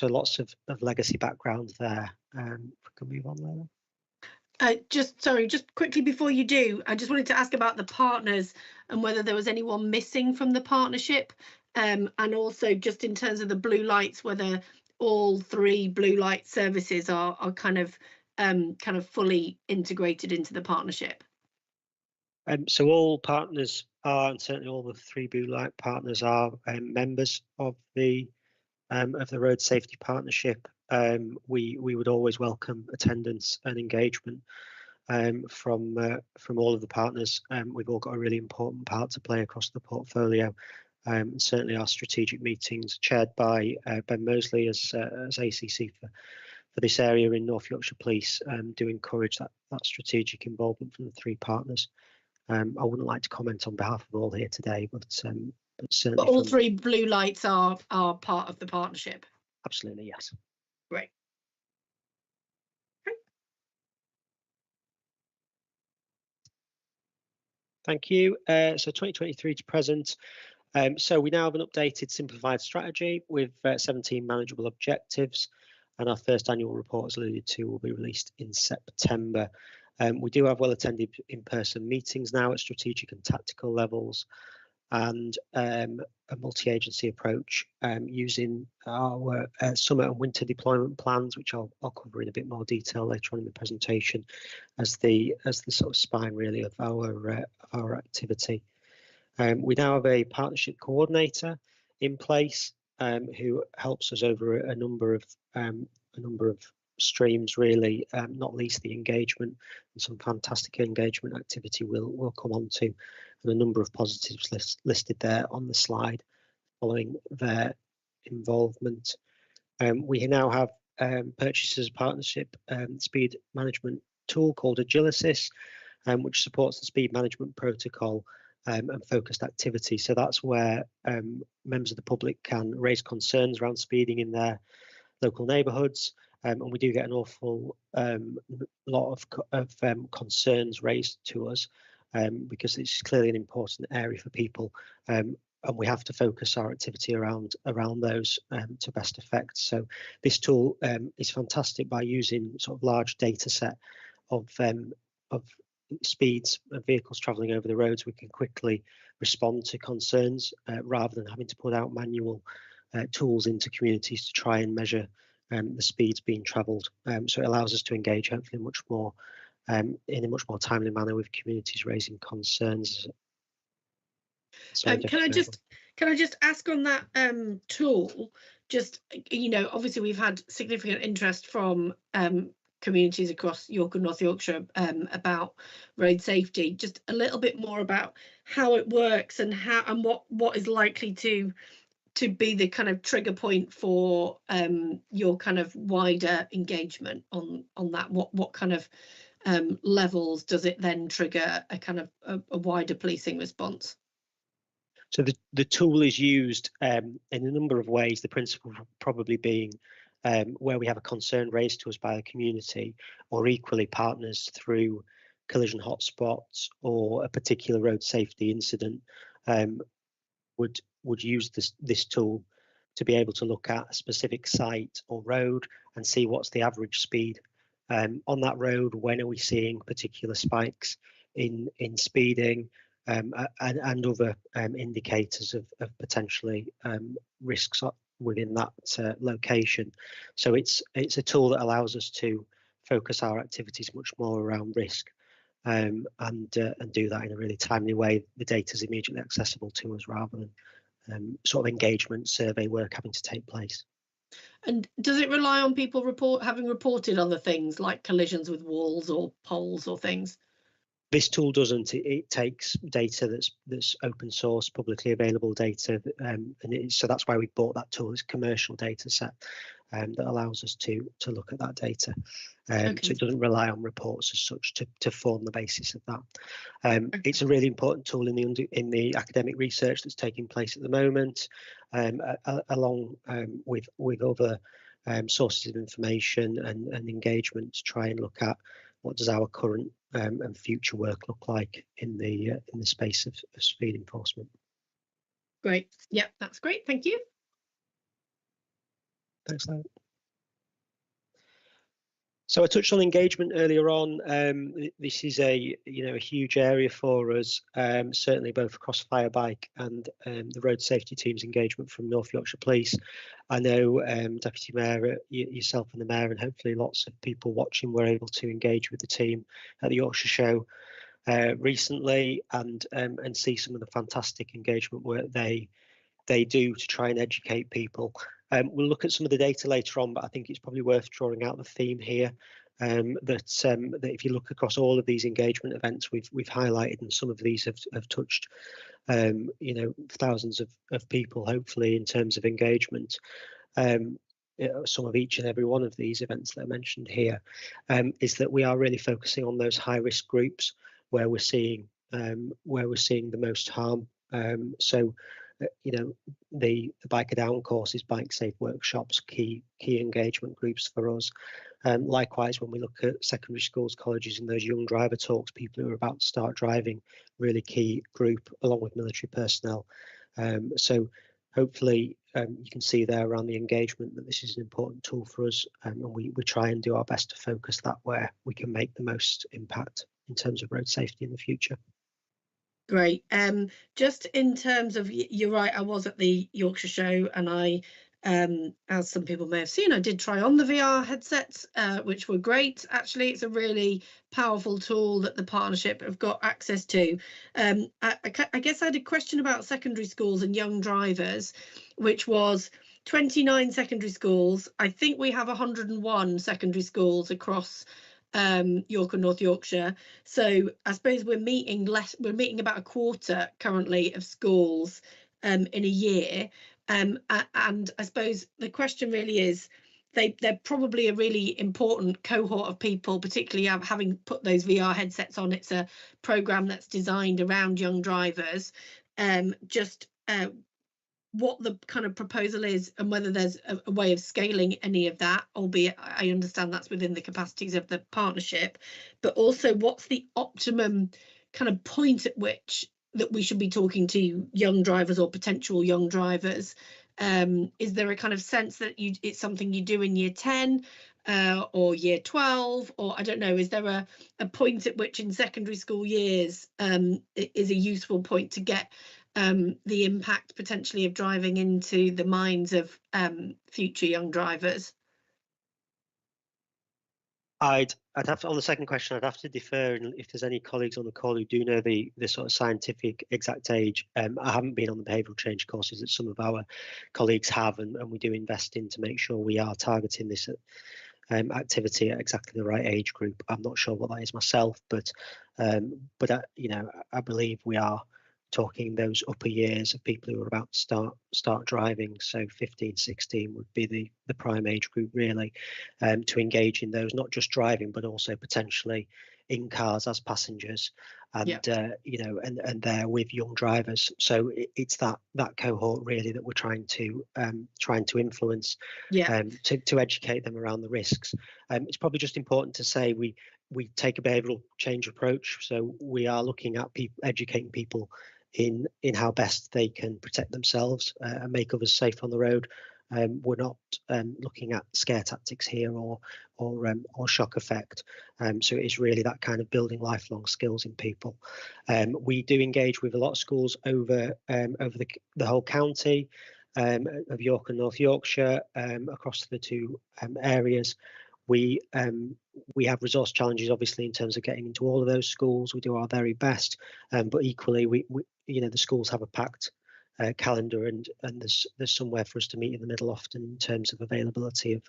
lots of legacy background there. If we can move on there. Just quickly before you do, I just wanted to ask about the partners and whether there was anyone missing from the partnership, and also just in terms of the blue lights, whether all 3 blue light services are kind of fully integrated into the partnership. So all partners are, and certainly all the 3 blue light partners are members of the of the Road Safety Partnership, we would always welcome attendance and engagement from all of the partners. We've all got a really important part to play across the portfolio. Certainly our strategic meetings chaired by Ben Mosley as ACC for this area in North Yorkshire Police do encourage that strategic involvement from the three partners. I wouldn't like to comment on behalf of all here today, but certainly. But all three blue lights are part of the partnership. Absolutely, yes. Great. Thank you. So 2023 to present. So we now have an updated simplified strategy with 17 manageable objectives, and our first annual report, as alluded to, will be released in September. We do have well-attended in-person meetings now at strategic and tactical levels, and a multi-agency approach using our summer and winter deployment plans, which I'll cover in a bit more detail later on in the presentation, as the sort of spine really of our activity. We now have a partnership coordinator in place who helps us over a number of streams, really, not least the engagement, and some fantastic engagement activity we'll come on to, and a number of positives listed there on the slide following their involvement. We now have purchased as a partnership speed management tool called Agilicis, which supports the speed management protocol and focused activity. So that's where members of the public can raise concerns around speeding in their local neighbourhoods, and we do get an awful lot of concerns raised to us because it's clearly an important area for people, and we have to focus our activity around those to best effect. So this tool is fantastic by using sort of large data set of speeds of vehicles travelling over the roads. We can quickly respond to concerns rather than having to put out manual tools into communities to try and measure the speeds being travelled. So it allows us to engage hopefully much more in a much more timely manner with communities raising concerns. Can I just ask on that tool, just, you know, obviously we've had significant interest from communities across York and North Yorkshire about road safety. Just a little bit more about how it works and what is likely to be the kind of trigger point for your kind of wider engagement on that. What kind of levels does it then trigger a kind of a wider policing response? So the tool is used in a number of ways, the principle probably being where we have a concern raised to us by the community, or equally partners through collision hotspots or a particular road safety incident would use this tool to be able to look at a specific site or road and see what's the average speed on that road, when are we seeing particular spikes in speeding, and other indicators of potentially risks within that location. So it's a tool that allows us to focus our activities much more around risk and do that in a really timely way. The data is immediately accessible to us rather than sort of engagement survey work having to take place. And does it rely on people having reported other things like collisions with walls or poles or things? This tool doesn't. It takes data that's open source, publicly available data, and so that's why we bought that tool. It's a commercial data set that allows us to look at that data. Okay. So it doesn't rely on reports as such to form the basis of that. Okay. It's a really important tool in the academic research that's taking place at the moment, along with other sources of information and engagement to try and look at what does our current and future work look like in the space of speed enforcement. Great. Yeah, that's great. Thank you. Thanks, Larry. So I touched on engagement earlier on. This is a huge area for us, certainly both across Firebike and the road safety team's engagement from North Yorkshire Police. I know Deputy Mayor, yourself and the Mayor, and hopefully lots of people watching were able to engage with the team at the Yorkshire Show recently and see some of the fantastic engagement work they do to try and educate people We'll look at some of the data later on, but I think it's probably worth drawing out the theme here. That if you look across all of these engagement events we've highlighted, and some of these have touched thousands of people, hopefully, in terms of engagement. Some of each and every one of these events that are mentioned here, is that we are really focusing on those high risk groups where we're seeing the most harm. The Biker Down courses, bike safe workshops, key engagement groups for us. Likewise, when we look at secondary schools, colleges, and those young driver talks, people who are about to start driving, really key group, along with military personnel. So hopefully you can see there around the engagement that this is an important tool for us, and we try and do our best to focus that where we can make the most impact in terms of road safety in the future. Great. Just in terms of, you're right, I was at the Yorkshire show, and I, as some people may have seen, I did try on the VR headsets, which were great. Actually, it's a really powerful tool that the partnership have got access to. I guess I had a question about secondary schools and young drivers, which was 29 secondary schools. I think we have 101 secondary schools across York and North Yorkshire. So I suppose we're meeting about a quarter currently of schools in a year. And I suppose the question really is, they're probably a really important cohort of people, particularly having put those VR headsets on. It's a programme that's designed around young drivers. What the kind of proposal is, and whether there's a way of scaling any of that, albeit I understand that's within the capacities of the partnership, but also what's the optimum kind of point at which that we should be talking to young drivers or potential young drivers. Is there a kind of sense that it's something you do in year 10 or year 12, or I don't know, is there a point at which in secondary school years is a useful point to get the impact potentially of driving into the minds of future young drivers? I'd have to, on the second question, I'd have to defer, and if there's any colleagues on the call who do know the sort of scientific exact age. I haven't been on the behavioural change courses that some of our colleagues have, and we do invest in to make sure we are targeting this activity at exactly the right age group. I'm not sure what that is myself, but I believe we are talking those upper years of people who are about to start driving. So 15, 16 would be the prime age group, really, to engage in those, not just driving, but also potentially in cars as passengers, and and there with young drivers. So it's that cohort really that we're trying to influence, to educate them around the risks. It's probably just important to say we take a behavioural change approach, so we are looking at educating people in how best they can protect themselves and make others safe on the road. We're not looking at scare tactics here or shock effect. So it is really that kind of building lifelong skills in people. We do engage with a lot of schools over the whole county of York and North Yorkshire, across the two areas. We have resource challenges, obviously, in terms of getting into all of those schools. We do our very best, but equally, we the schools have a packed calendar, and there's somewhere for us to meet in the middle often in terms of availability of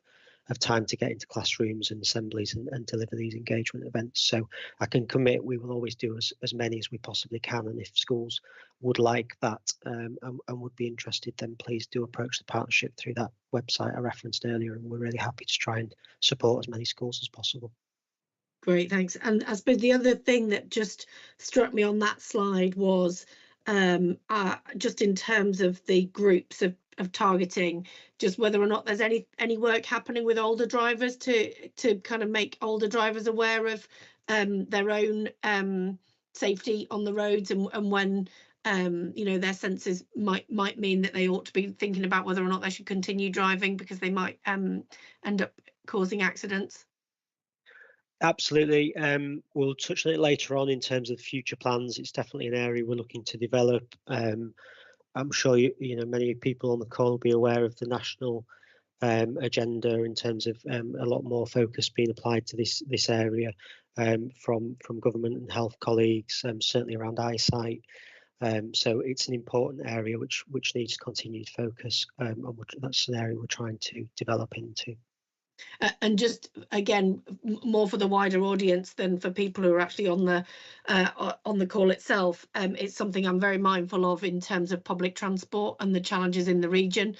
time to get into classrooms and assemblies and deliver these engagement events. So I can commit we will always do as many as we possibly can, and if schools would like that and would be interested, then please do approach the partnership through that website I referenced earlier, and we're really happy to try and support as many schools as possible. Great, thanks. And I suppose the other thing that just struck me on that slide was just in terms of the groups of targeting, just whether or not there's any work happening with older drivers to kind of make older drivers aware of their own safety on the roads, and when their senses might mean that they ought to be thinking about whether or not they should continue driving because they might end up causing accidents. Absolutely. We'll touch on it later on in terms of future plans. It's definitely an area we're looking to develop. I'm sure many people on the call will be aware of the national agenda in terms of a lot more focus being applied to this area from government and health colleagues, certainly around eyesight. So it's an important area which needs continued focus, and that's an area we're trying to develop into. And just again, more for the wider audience than for people who are actually on the call itself, it's something I'm very mindful of in terms of public transport and the challenges in the region.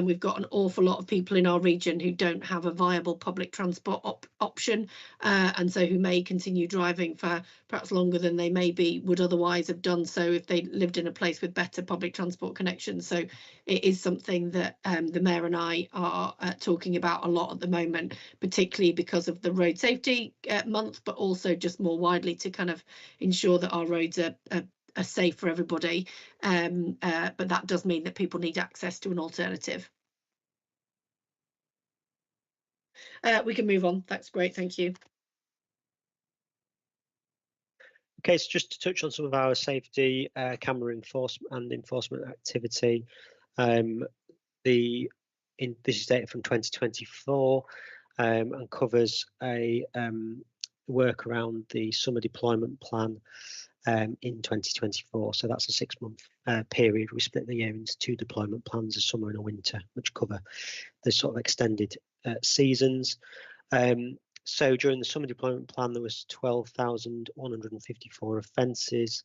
We've got an awful lot of people in our region who don't have a viable public transport option, and so who may continue driving for perhaps longer than they maybe would otherwise have done so if they lived in a place with better public transport connections. So it is something that the Mayor and I are talking about a lot at the moment, particularly because of the Road Safety Month, but also just more widely to kind of ensure that our roads are safe for everybody. But that does mean that people need access to an alternative. We can move on. That's great. Thank you. Okay, so just to touch on some of our safety camera enforcement activity. This is data from 2024 and covers a work around the summer deployment plan in 2024. So that's a 6-month period. We split the year into 2 deployment plans, a summer and a winter, which cover the sort of extended seasons. So during the summer deployment plan, there was 12,154 offences.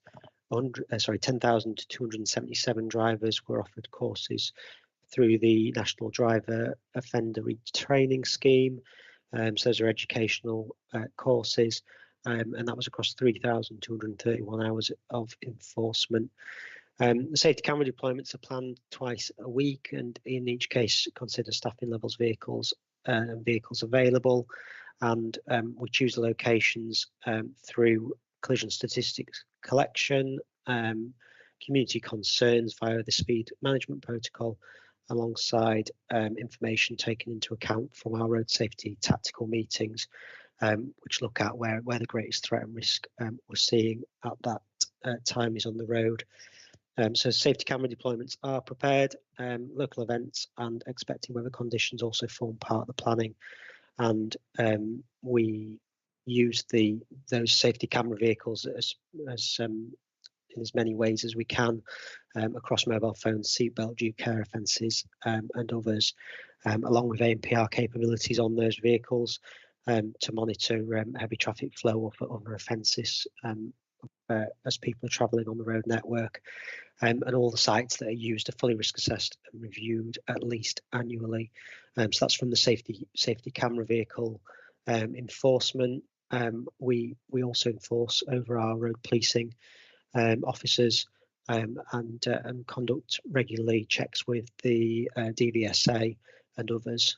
10,277 drivers were offered courses through the National Driver Offender Retraining Scheme. So those are educational courses, and that was across 3,231 hours of enforcement. The safety camera deployments are planned twice a week, and in each case consider staffing levels, vehicles and vehicles available. And we choose the locations through collision statistics collection, community concerns via the speed management protocol, alongside information taken into account from our road safety tactical meetings, which look at where the greatest threat and risk we're seeing at that time is on the road. So safety camera deployments are prepared, local events and expecting weather conditions also form part of the planning. And we use those safety camera vehicles in as many ways as we can across mobile phones, seatbelt, due care offences and others, along with ANPR capabilities on those vehicles to monitor heavy traffic flow or for other offences as people are travelling on the road network. And all the sites that are used are fully risk assessed and reviewed at least annually. So that's from the safety camera vehicle enforcement. We also enforce over our road policing officers and conduct regularly checks with the DVSA and others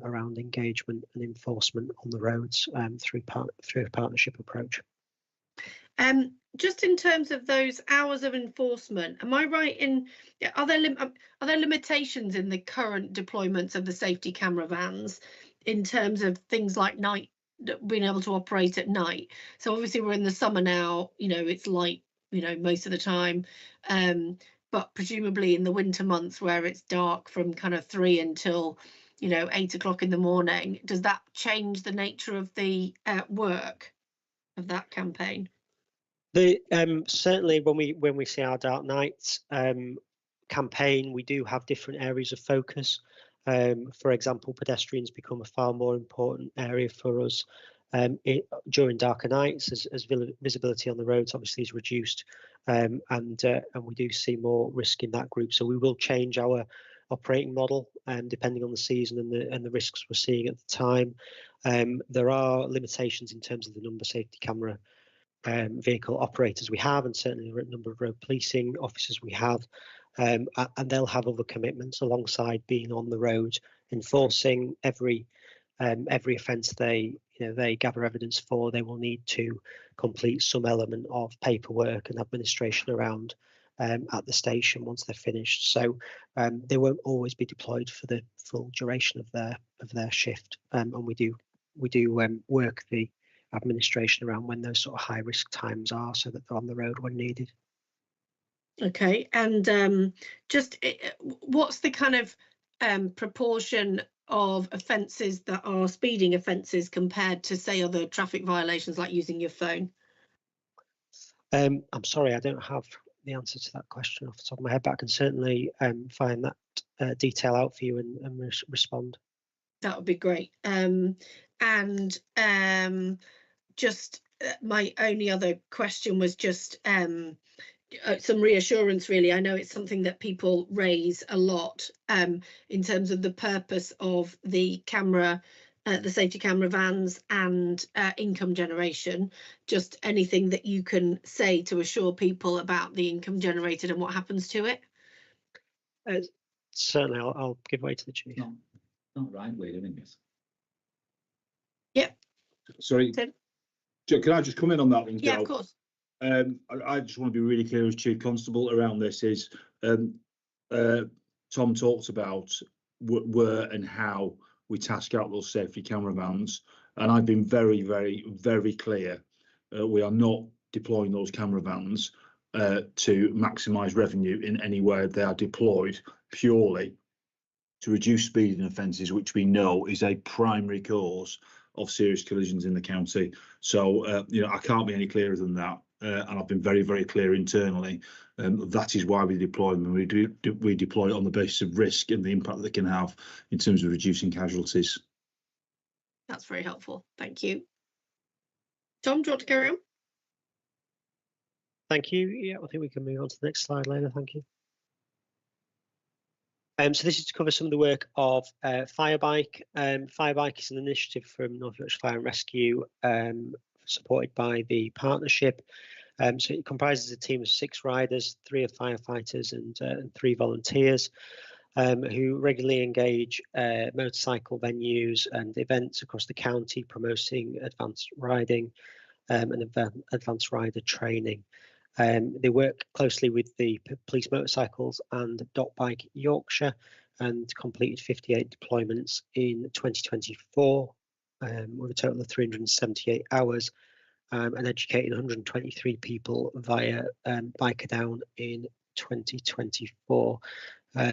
around engagement and enforcement on the roads through a partnership approach. Just in terms of those hours of enforcement, am I right in, are there limitations in the current deployments of the safety camera vans in terms of things like night, being able to operate at night? So obviously we're in the summer now, it's light, most of the time, but presumably in the winter months where it's dark from kind of 3 until 8 o'clock in the morning, does that change the nature of the work of that campaign? Certainly when we see our Dark Nights campaign, we do have different areas of focus. For example, pedestrians become a far more important area for us during darker nights as visibility on the roads obviously is reduced, and we do see more risk in that group. So we will change our operating model depending on the season and the risks we're seeing at the time. There are limitations in terms of the number of safety camera vehicle operators we have, and certainly the number of road policing officers we have, and they'll have other commitments alongside being on the road enforcing every offence they gather evidence for. They will need to complete some element of paperwork and administration around at the station once they're finished. So they won't always be deployed for the full duration of their shift, and we do work the administration around when those sort of high risk times are, so that they're on the road when needed. Okay, and just what's the kind of proportion of offences that are speeding offences compared to, say, other traffic violations like using your phone? I'm sorry, I don't have the answer to that question off the top of my head, but I can certainly find that detail out for you and respond. That would be great. Just my only other question was just some reassurance, really. I know it's something that people raise a lot in terms of the purpose of the camera, the safety camera vans and income generation. Just anything that you can say to assure people about the income generated and what happens to it? Certainly, I'll give way to the chief. Not right way doing this. Yep. Sorry, Tim? Can I just come in on that one, Jo? Yeah, of course. I just want to be really clear as Chief Constable around this is Tom talked about where and how we task out those safety camera vans, and I've been very, very, very clear. We are not deploying those camera vans to maximise revenue in any way. They are deployed purely to reduce speeding offences, which we know is a primary cause of serious collisions in the county. So, I can't be any clearer than that. And I've been very, very clear internally. That is why we deploy them. We deploy it on the basis of risk and the impact that they can have in terms of reducing casualties. That's very helpful. Thank you. Tom, do you want to carry on? Thank you. Yeah, I think we can move on to the next slide later. Thank you. So this is to cover some of the work of Firebike. Firebike is an initiative from North Yorkshire Fire and Rescue, supported by the partnership. So it comprises a team of 6 riders, 3 are firefighters and 3 volunteers, who regularly engage motorcycle venues and events across the county, promoting advanced riding and advanced rider training. They work closely with the Police Motorcycles and Bike Yorkshire and completed 58 deployments in 2024 with a total of 378 hours and educating 123 people via Biker Down in 2024. So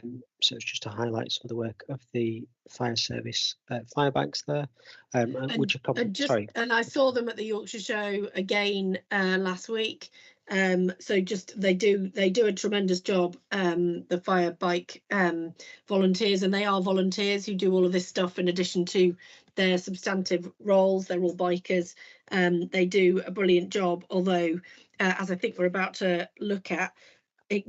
it's just to highlight some of the work of the fire service Firebikes there. And I saw them at the Yorkshire Show again last week. So just they do a tremendous job, the Firebike volunteers, and they are volunteers who do all of this stuff in addition to their substantive roles. They're all bikers. They do a brilliant job, although as I think we're about to look at,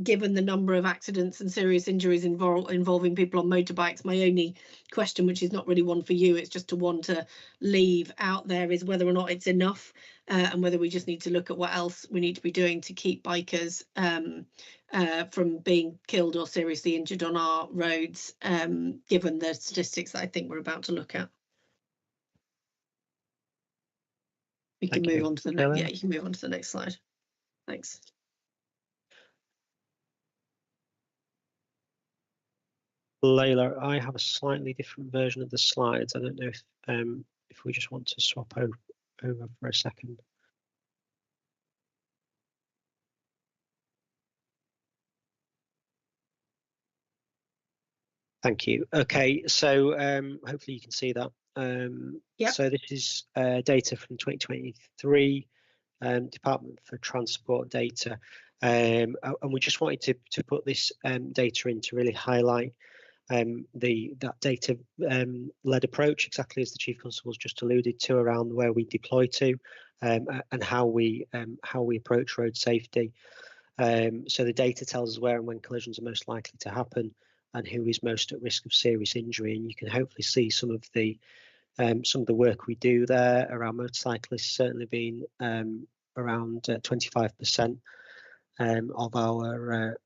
given the number of accidents and serious injuries involving people on motorbikes, my only question, which is not really one for you, it's just one to leave out there, is whether or not it's enough and whether we just need to look at what else we need to be doing to keep bikers from being killed or seriously injured on our roads, given the statistics that I think we're about to look at. We can move on to the next. Yeah, you can move on to the next slide. Thanks. Layla, I have a slightly different version of the slides. I don't know if we just want to swap over for a second. Thank you. Okay, so hopefully you can see that. Yep. So this is data from 2023, Department for Transport data, and we just wanted to put this data in to really highlight that data led approach, exactly as the Chief Constable's just alluded to, around where we deploy to and how we approach road safety. So the data tells us where and when collisions are most likely to happen and who is most at risk of serious injury, and you can hopefully see some of the work we do there around motorcyclists certainly being around 25% of our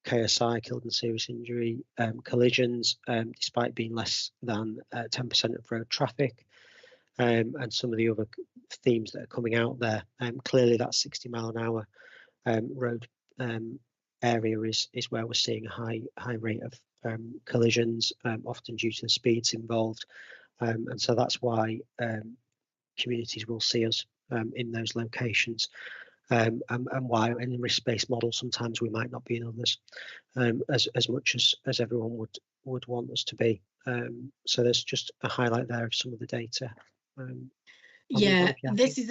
KSI, killed and serious injury collisions, despite being less than 10% of road traffic, and some of the other themes that are coming out there. Clearly that 60 mile an hour road area is where we're seeing a high rate of collisions, often due to the speeds involved, and so that's why communities will see us in those locations. And why in the risk-based model sometimes we might not be in others as much as everyone would want us to be. So there's just a highlight there of some of the data. Yeah, this is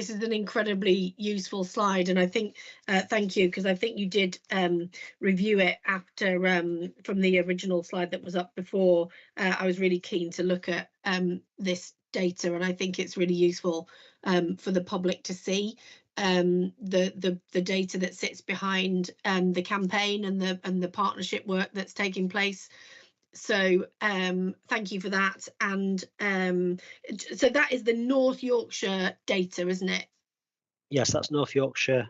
an incredibly useful slide, and I think thank you, because I think you did review it after from the original slide that was up before. I was really keen to look at this data, and I think it's really useful for the public to see the data that sits behind the campaign and the partnership work that's taking place. So thank you for that. And so that is the North Yorkshire data, isn't it? Yes, that's North Yorkshire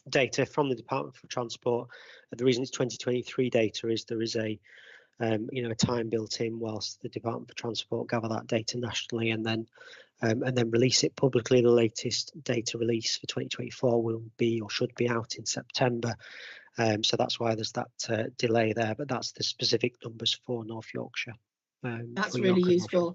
data from the Department for Transport. The reason it's 2023 data is there is a a time built in whilst the Department for Transport gather that data nationally and then release it publicly. The latest data release for 2024 will be or should be out in September. So that's why there's that delay there, but that's the specific numbers for North Yorkshire. That's really useful.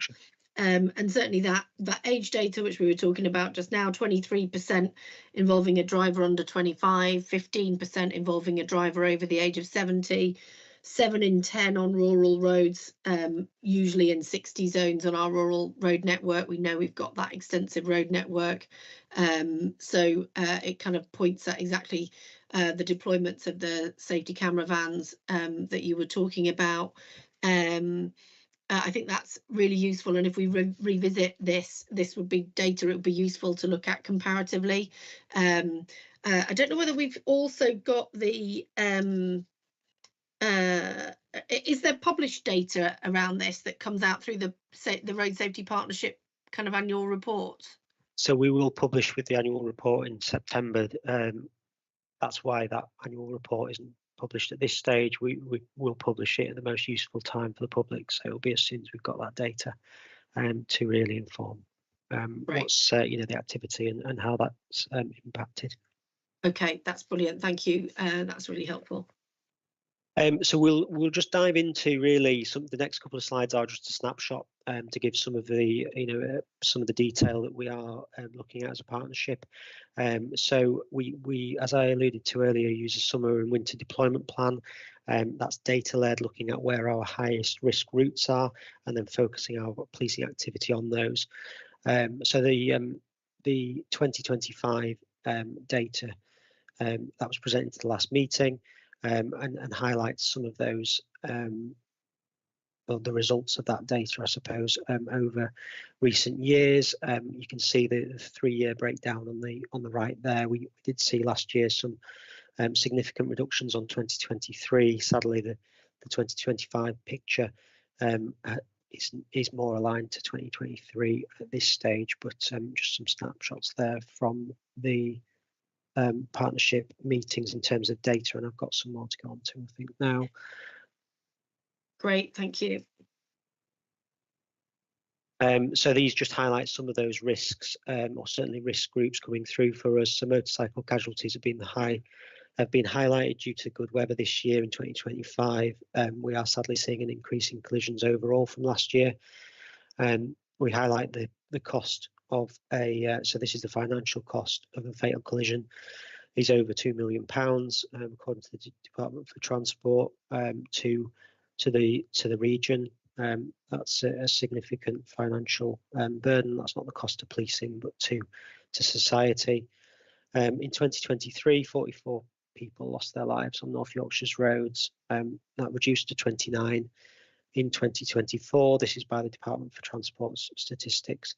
And certainly that age data, which we were talking about just now, 23% involving a driver under 25, 15% involving a driver over the age of 70, 7 in 10 on rural roads, usually in 60 zones on our rural road network. We know we've got that extensive road network. So it kind of points at exactly the deployments of the safety camera vans that you were talking about. I think that's really useful, and if we revisit this would be data it would be useful to look at comparatively. I don't know whether we've also got the is there published data around this that comes out through the Road Safety Partnership kind of annual report? So we will publish with the annual report in September. That's why that annual report isn't published at this stage. We will publish it at the most useful time for the public, so it'll be as soon as we've got that data to really inform what's the activity and how that's impacted. Okay, that's brilliant, thank you. That's really helpful. So we'll just dive into really the next couple of slides are just a snapshot to give some of the some of the detail that we are looking at as a partnership. So we, as I alluded to earlier, use a summer and winter deployment plan. That's data led, looking at where our highest risk routes are, and then focusing our policing activity on those. So the 2025 data that was presented to the last meeting. And highlights some of those, well, the results of that data, I suppose, over recent years. You can see the 3-year breakdown on the right there. We did see last year some significant reductions on 2023. Sadly, the 2025 picture is more aligned to 2023 at this stage, but just some snapshots there from the partnership meetings in terms of data, and I've got some more to go on to, I think, now. Great, thank you. So these just highlight some of those risks, or certainly risk groups coming through for us. So motorcycle casualties have been highlighted due to good weather this year in 2025. We are sadly seeing an increase in collisions overall from last year. We highlight the cost of so this is the financial cost of a fatal collision is over £2 million, according to the Department for Transport, to the region. That's a significant financial burden. That's not the cost of policing, but to society. In 2023, 44 people lost their lives on North Yorkshire's roads. That reduced to 29 in 2024. This is by the Department for Transport statistics.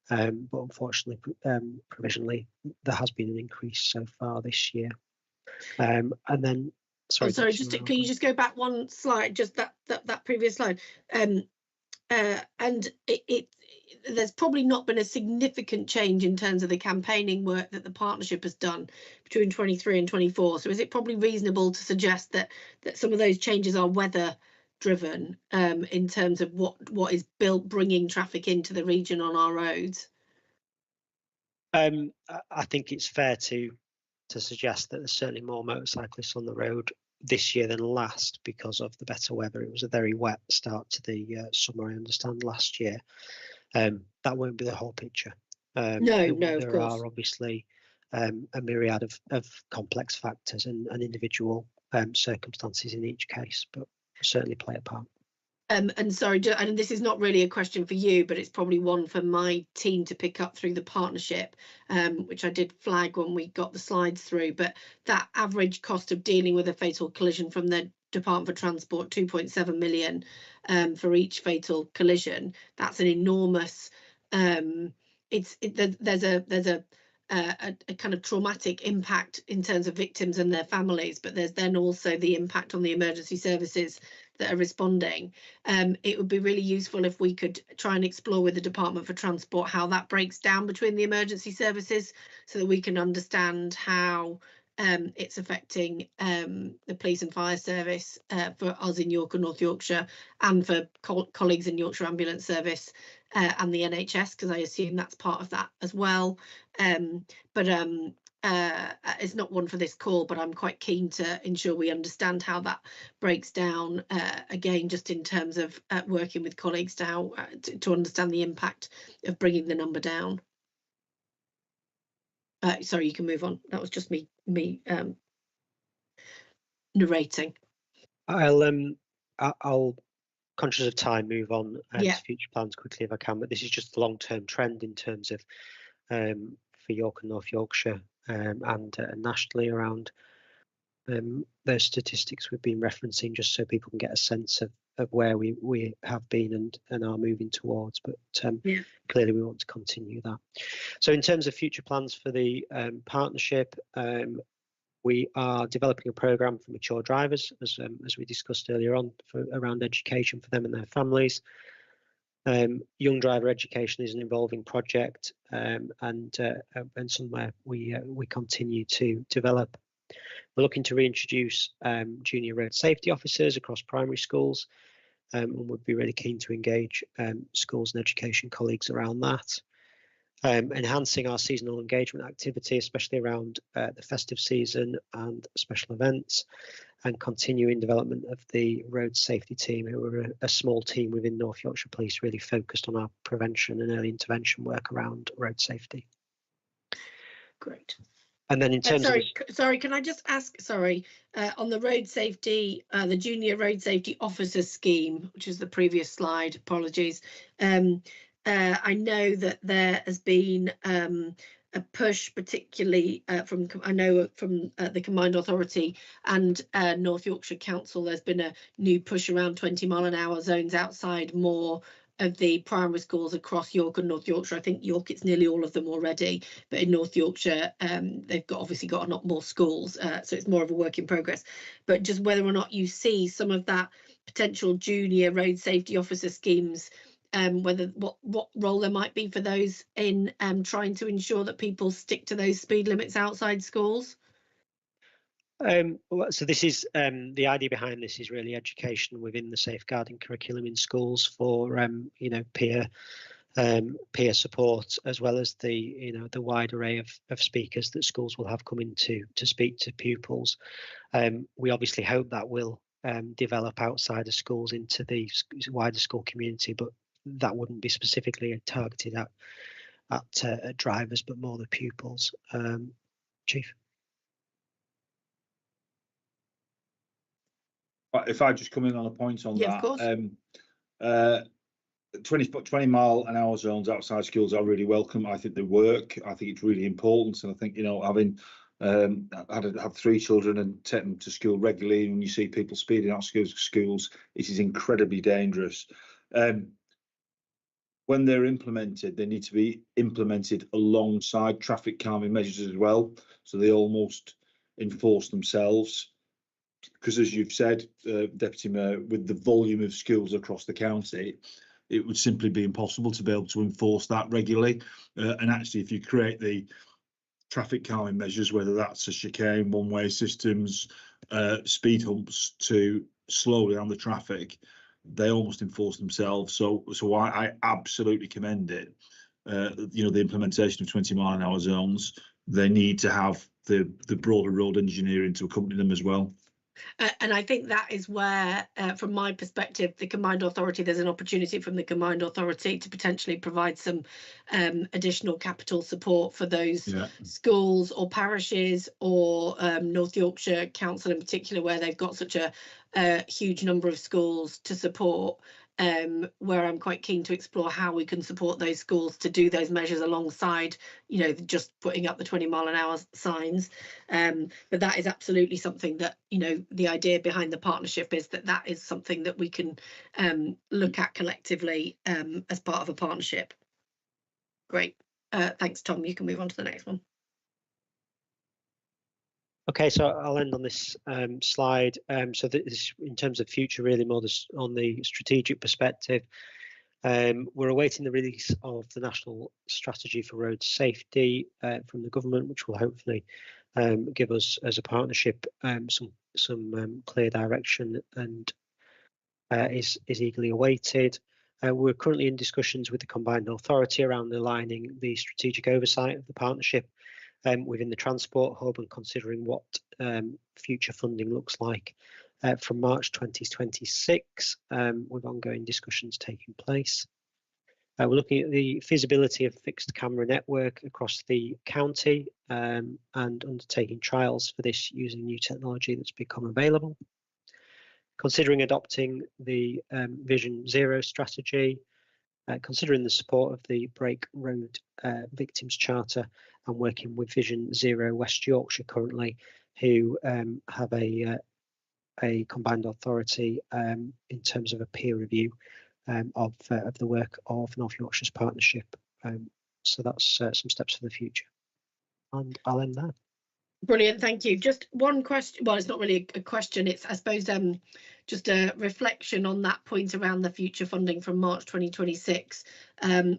But unfortunately, provisionally, there has been an increase so far this year. And then, sorry, can you just go back one slide, just that previous slide? And there's probably not been a significant change in terms of the campaigning work that the partnership has done between 23 and 24. So is it probably reasonable to suggest that some of those changes are weather driven in terms of what is bringing traffic into the region on our roads? I think it's fair to suggest that there's certainly more motorcyclists on the road this year than last because of the better weather. It was a very wet start to the summer, I understand, last year. That won't be the whole picture. No, of course. There are obviously a myriad of complex factors and individual circumstances in each case, but certainly play a part. And sorry, and this is not really a question for you, but it's probably one for my team to pick up through the partnership, which I did flag when we got the slides through. But that average cost of dealing with a fatal collision from the Department for Transport, 2.7 million for each fatal collision. That's an enormous. There's a kind of traumatic impact in terms of victims and their families, but there's then also the impact on the emergency services that are responding. It would be really useful if we could try and explore with the Department for Transport how that breaks down between the emergency services, so that we can understand how it's affecting the police and fire service for us in York and North Yorkshire, and for colleagues in Yorkshire Ambulance Service and the NHS, because I assume that's part of that as well. It's not one for this call, but I'm quite keen to ensure we understand how that breaks down, again, just in terms of working with colleagues to understand the impact of bringing the number down. Sorry, you can move on. That was just me narrating. I'll, conscious of time, move on Yeah. to future plans quickly if I can, but this is just the long-term trend in terms of for York and North Yorkshire and nationally around those statistics we've been referencing, just so people can get a sense of where we have been and are moving towards. But Yeah. Clearly we want to continue that. So in terms of future plans for the partnership, we are developing a programme for mature drivers, as we discussed earlier on, around education for them and their families. Young driver education is an evolving project, and somewhere we continue to develop. We're looking to reintroduce junior road safety officers across primary schools, and would be really keen to engage schools and education colleagues around that. Enhancing our seasonal engagement activity, especially around the festive season and special events, and continuing development of the road safety team, who are a small team within North Yorkshire Police, really focused on our prevention and early intervention work around road safety. Great. And then in terms of sorry, can I just ask, on the road safety, the junior road safety officer scheme, which is the previous slide, apologies. I know that there has been a push, particularly from the Combined Authority and North Yorkshire Council. There's been a new push around 20-mile-an-hour zones outside more of the primary schools across York and North Yorkshire. I think York, it's nearly all of them already, but in North Yorkshire, they've obviously got a lot more schools, so it's more of a work in progress. But just whether or not you see some of that potential junior road safety officer schemes, what role there might be for those in trying to ensure that people stick to those speed limits outside schools. So this is the idea behind this is really education within the safeguarding curriculum in schools for peer support, as well as the the wide array of speakers that schools will have coming to speak to pupils. We obviously hope that will develop outside of schools into the wider school community, but that wouldn't be specifically targeted at drivers, but more the pupils. Chief. If I just come in on a point on that, of course. 20-mile-an-hour zones outside schools are really welcome. I think they work. I think it's really important, and I think having have 3 children and take them to school regularly, and when you see people speeding out schools, it is incredibly dangerous. When they're implemented, they need to be implemented alongside traffic calming measures as well, so they almost enforce themselves. Because as you've said, Deputy Mayor, with the volume of schools across the county, it would simply be impossible to be able to enforce that regularly. And actually, if you create the traffic calming measures, whether that's a chicane, one-way systems, speed humps to slow down the traffic, they almost enforce themselves. So I absolutely commend it. The implementation of 20-mile-an-hour zones. They need to have the broader road engineering to accompany them as well. And I think that is where, from my perspective, the combined authority, there's an opportunity from the combined authority to potentially provide some additional capital support for those schools or parishes, or North Yorkshire Council in particular, where they've got such a huge number of schools to support. Where I'm quite keen to explore how we can support those schools to do those measures alongside, you know, just putting up the 20-mile-an-hour signs. But that is absolutely something that, you know, the idea behind the partnership is that that is something that we can look at collectively as part of a partnership. Great. Thanks, Tom. You can move on to the next one. Okay, so I'll end on this slide. So this, in terms of future, really more on the strategic perspective, we're awaiting the release of the National Strategy for Road Safety from the government, which will hopefully give us, as a partnership, some clear direction, and is eagerly awaited. We're currently in discussions with the combined authority around aligning the strategic oversight of the partnership within the transport hub, and considering what future funding looks like from March 2026, with ongoing discussions taking place. We're looking at the feasibility of fixed camera network across the county, and undertaking trials for this using new technology that's become available. Considering adopting the Vision Zero strategy, considering the support of the Break Road Victims Charter, and working with Vision Zero West Yorkshire currently, who have a combined authority in terms of a peer review of the work of North Yorkshire's partnership. So that's some steps for the future. And I'll end there. Brilliant, thank you. Just one question, well, it's not really a question, it's, I suppose, just a reflection on that point around the future funding from March 2026,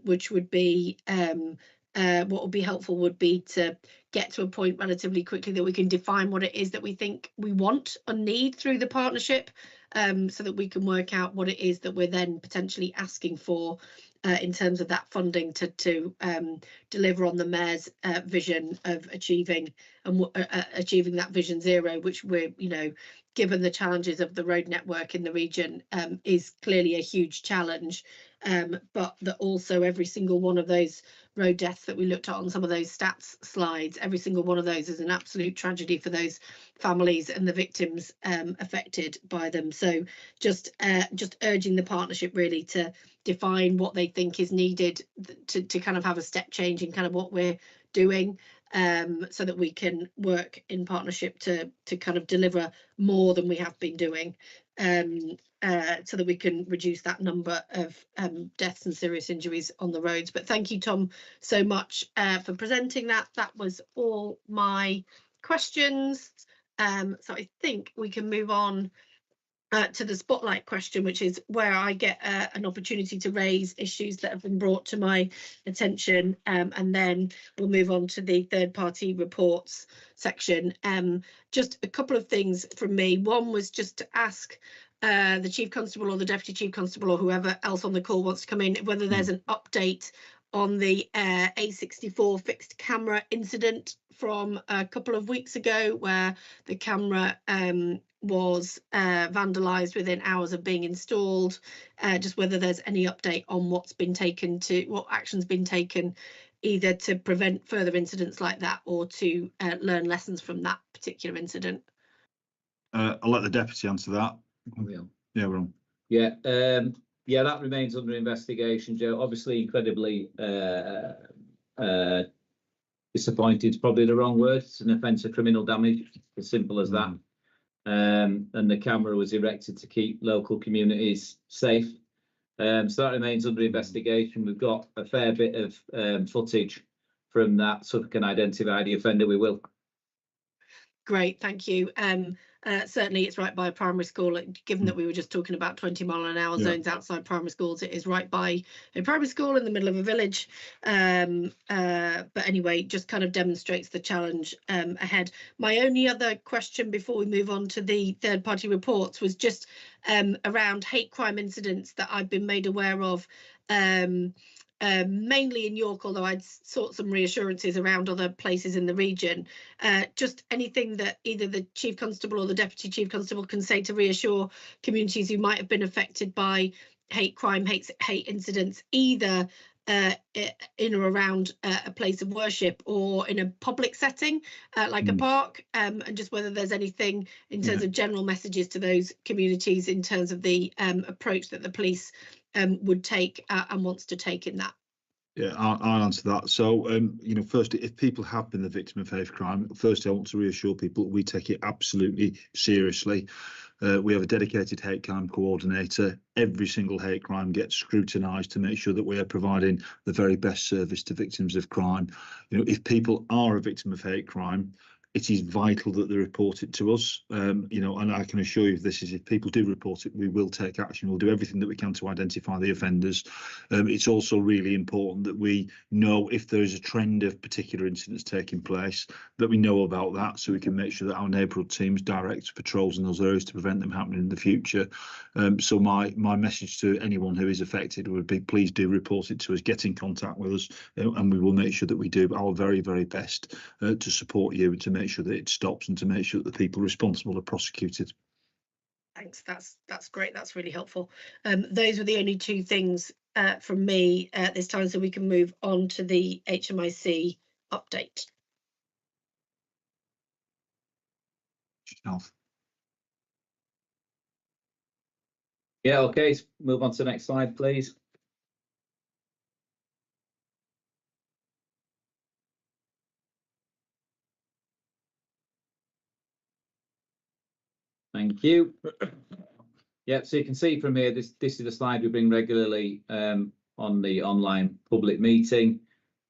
which would be, what would be helpful would be to get to a point relatively quickly that we can define what it is that we think we want and need through the partnership, so that we can work out what it is that we're then potentially asking for in terms of that funding to deliver on the Mayor's vision of achieving that Vision Zero, which we're, you know, given the challenges of the road network in the region, is clearly a huge challenge, but that also every single one of those road deaths that we looked at on some of those stats slides, every single one of those is an absolute tragedy for those families and the victims affected by them. So just urging the partnership really to define what they think is needed to kind of have a step change in kind of what we're doing, so that we can work in partnership to kind of deliver more than we have been doing, so that we can reduce that number of deaths and serious injuries on the roads. But thank you, Tom, so much for presenting that. That was all my questions. So I think we can move on to the spotlight question, which is where I get an opportunity to raise issues that have been brought to my attention, and then we'll move on to the third-party reports section. Just a couple of things from me. One was just to ask the Chief Constable or the Deputy Chief Constable or whoever else on the call wants to come in, whether there's an update on the A64 fixed camera incident from a couple of weeks ago, where the camera was vandalised within hours of being installed. Just whether there's any update on what action's been taken, either to prevent further incidents like that or to learn lessons from that particular incident. I'll let the deputy answer that. Yeah, we're on. Yeah, yeah, that remains under investigation, Joe. Obviously, incredibly disappointed is probably the wrong word. It's an offence of criminal damage, as simple as that. And the camera was erected to keep local communities safe. So that remains under investigation. We've got a fair bit of footage from that, so if we can identify the offender, we will. Great, thank you. Certainly it's right by a primary school, given that we were just talking about 20-mile-an-hour zones outside primary schools. It is right by a primary school in the middle of a village, but anyway, just kind of demonstrates the challenge ahead. My only other question before we move on to the third-party reports was just around hate crime incidents that I've been made aware of mainly in York, although I'd sought some reassurances around other places in the region. Just anything that either the Chief Constable or the Deputy Chief Constable can say to reassure communities who might have been affected by hate crime, hate incidents, either in or around a place of worship or in a public setting like a park, and just whether there's anything in terms of general messages to those communities in terms of the approach that the police would take and wants to take in that. Yeah, I'll answer that. So, you know, firstly, if people have been the victim of hate crime, firstly, I want to reassure people we take it absolutely seriously. We have a dedicated hate crime coordinator. Every single hate crime gets scrutinised to make sure that we are providing the very best service to victims of crime. You know, if people are a victim of hate crime, it is vital that they report it to us, you know, and I can assure you this is if people do report it, we will take action. We'll do everything that we can to identify the offenders. It's also really important that we know if there is a trend of particular incidents taking place, that we know about that so we can make sure that our neighbourhood teams direct patrols in those areas to prevent them happening in the future. So my message to anyone who is affected would be please do report it to us, get in contact with us, and we will make sure that we do our very, very best to support you and to make sure that it stops and to make sure that the people responsible are prosecuted. Thanks, that's great, that's really helpful. Those were the only two things from me at this time, so we can move on to the HMIC update. Yeah, okay, move on to the next slide, please. Thank you. Yeah, so you can see from here, this is the slide we bring regularly on the online public meeting.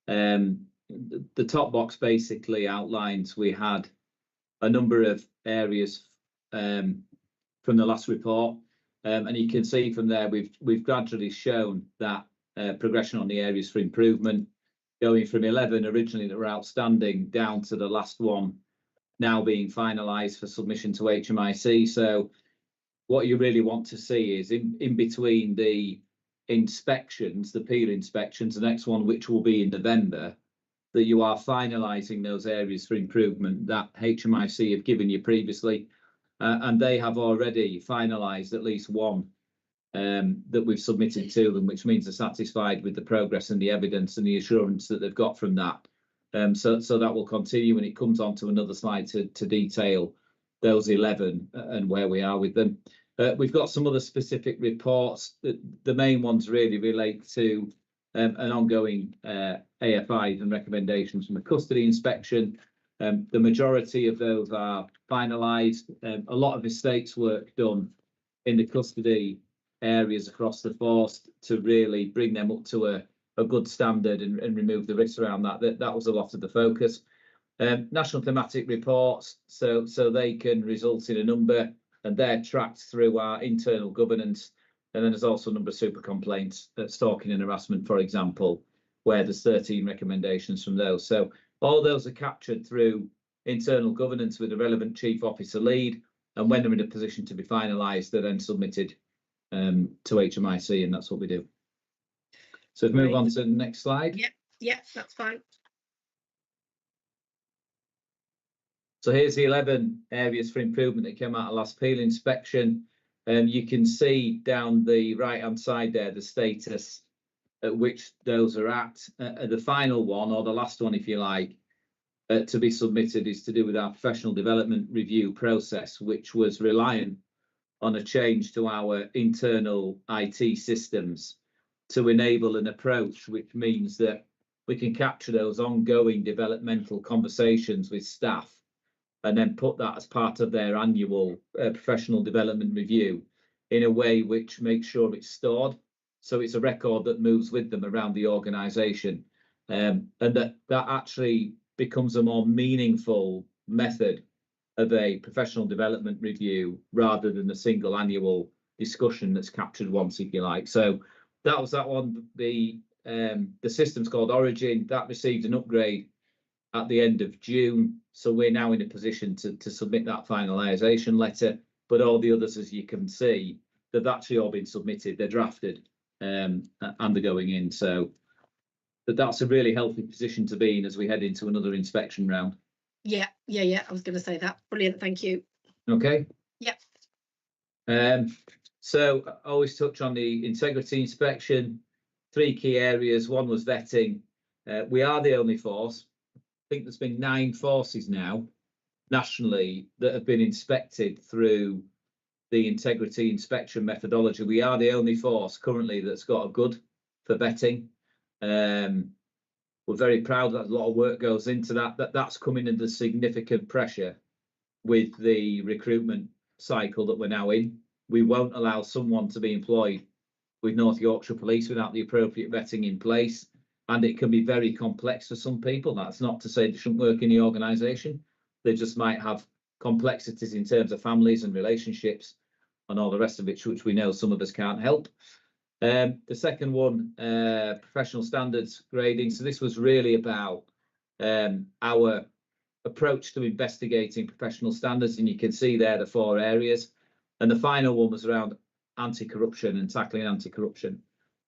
The top box basically outlines we had a number of areas from the last report, and you can see from there we've gradually shown that progression on the areas for improvement, going from 11 originally that were outstanding down to the last one now being finalised for submission to HMIC. So what you really want to see is in between the inspections, the peel inspections, the next one, which will be in November, that you are finalising those areas for improvement that HMIC have given you previously. And they have already finalised at least one that we've submitted to them, which means they're satisfied with the progress and the evidence and the assurance that they've got from that. So that will continue when it comes on to another slide to detail those 11 and where we are with them. We've got some other specific reports. The main ones really relate to an ongoing AFI and recommendations from the custody inspection. The majority of those are finalised. A lot of estates work done in the custody areas across the force to really bring them up to a good standard and remove the risks around that. That was a lot of the focus. National thematic reports, so they can result in a number, and they're tracked through our internal governance. And then there's also a number of super complaints, stalking and harassment, for example, where there's 13 recommendations from those. So all those are captured through internal governance with a relevant chief officer lead, and when they're in a position to be finalised, they're then submitted to HMIC, and that's what we do. So move on to the next slide. Yeah, that's fine. So here's the 11 areas for improvement that came out of last peel inspection. You can see down the right-hand side there the status at which those are at. The final one, or the last one, if you like, to be submitted is to do with our professional development review process, which was reliant on a change to our internal IT systems to enable an approach which means that we can capture those ongoing developmental conversations with staff and then put that as part of their annual professional development review in a way which makes sure it's stored. So it's a record that moves with them around the organisation, and that actually becomes a more meaningful method of a professional development review rather than a single annual discussion that's captured once, if you like. So that was that one. The system's called Origin. That received an upgrade at the end of June. So we're now in a position to submit that finalisation letter. But all the others, as you can see, they've actually all been submitted. They're drafted and they're going in. So that's a really healthy position to be in as we head into another inspection round. Yeah. I was going to say that. Brilliant. Thank you. Okay. Yeah. So I always touch on the integrity inspection. 3 key areas. One was vetting. We are the only force. I think there's been 9 forces now nationally that have been inspected through the integrity inspection methodology. We are the only force currently that's got a good for vetting. We're very proud that a lot of work goes into that. That's coming under significant pressure with the recruitment cycle that we're now in. We won't allow someone to be employed with North Yorkshire Police without the appropriate vetting in place, and it can be very complex for some people. That's not to say they shouldn't work in the organisation. They just might have complexities in terms of families and relationships and all the rest of it, which we know some of us can't help. The second one, professional standards grading. So this was really about our approach to investigating professional standards, and you can see there the 4 areas. And the final one was around anti-corruption and tackling anti-corruption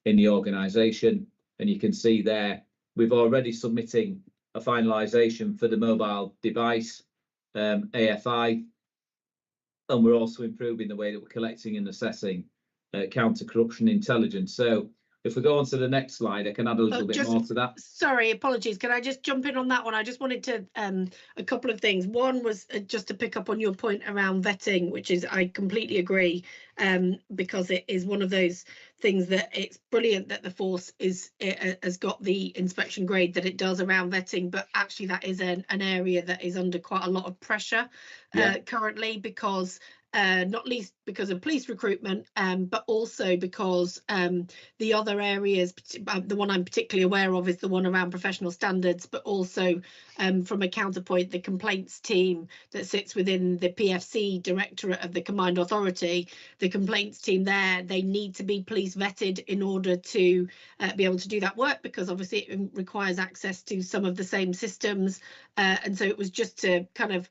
in the organisation. And you can see there we've already submitting a finalisation for the mobile device AFI, and we're also improving the way that we're collecting and assessing counter-corruption intelligence. So if we go on to the next slide, I can add a little bit more to that. Sorry, apologies. Can I just jump in on that one? I just wanted to a couple of things. One was just to pick up on your point around vetting, which is I completely agree, because it is one of those things that it's brilliant that the force has got the inspection grade that it does around vetting, but actually that is an area that is under quite a lot of pressure currently, because not least because of police recruitment, but also because the other areas, the one I'm particularly aware of is the one around professional standards, but also from a counterpoint, the complaints team that sits within the PFC Directorate of the Combined Authority, the complaints team there, they need to be police vetted in order to be able to do that work, because obviously it requires access to some of the same systems. And so it was just to kind of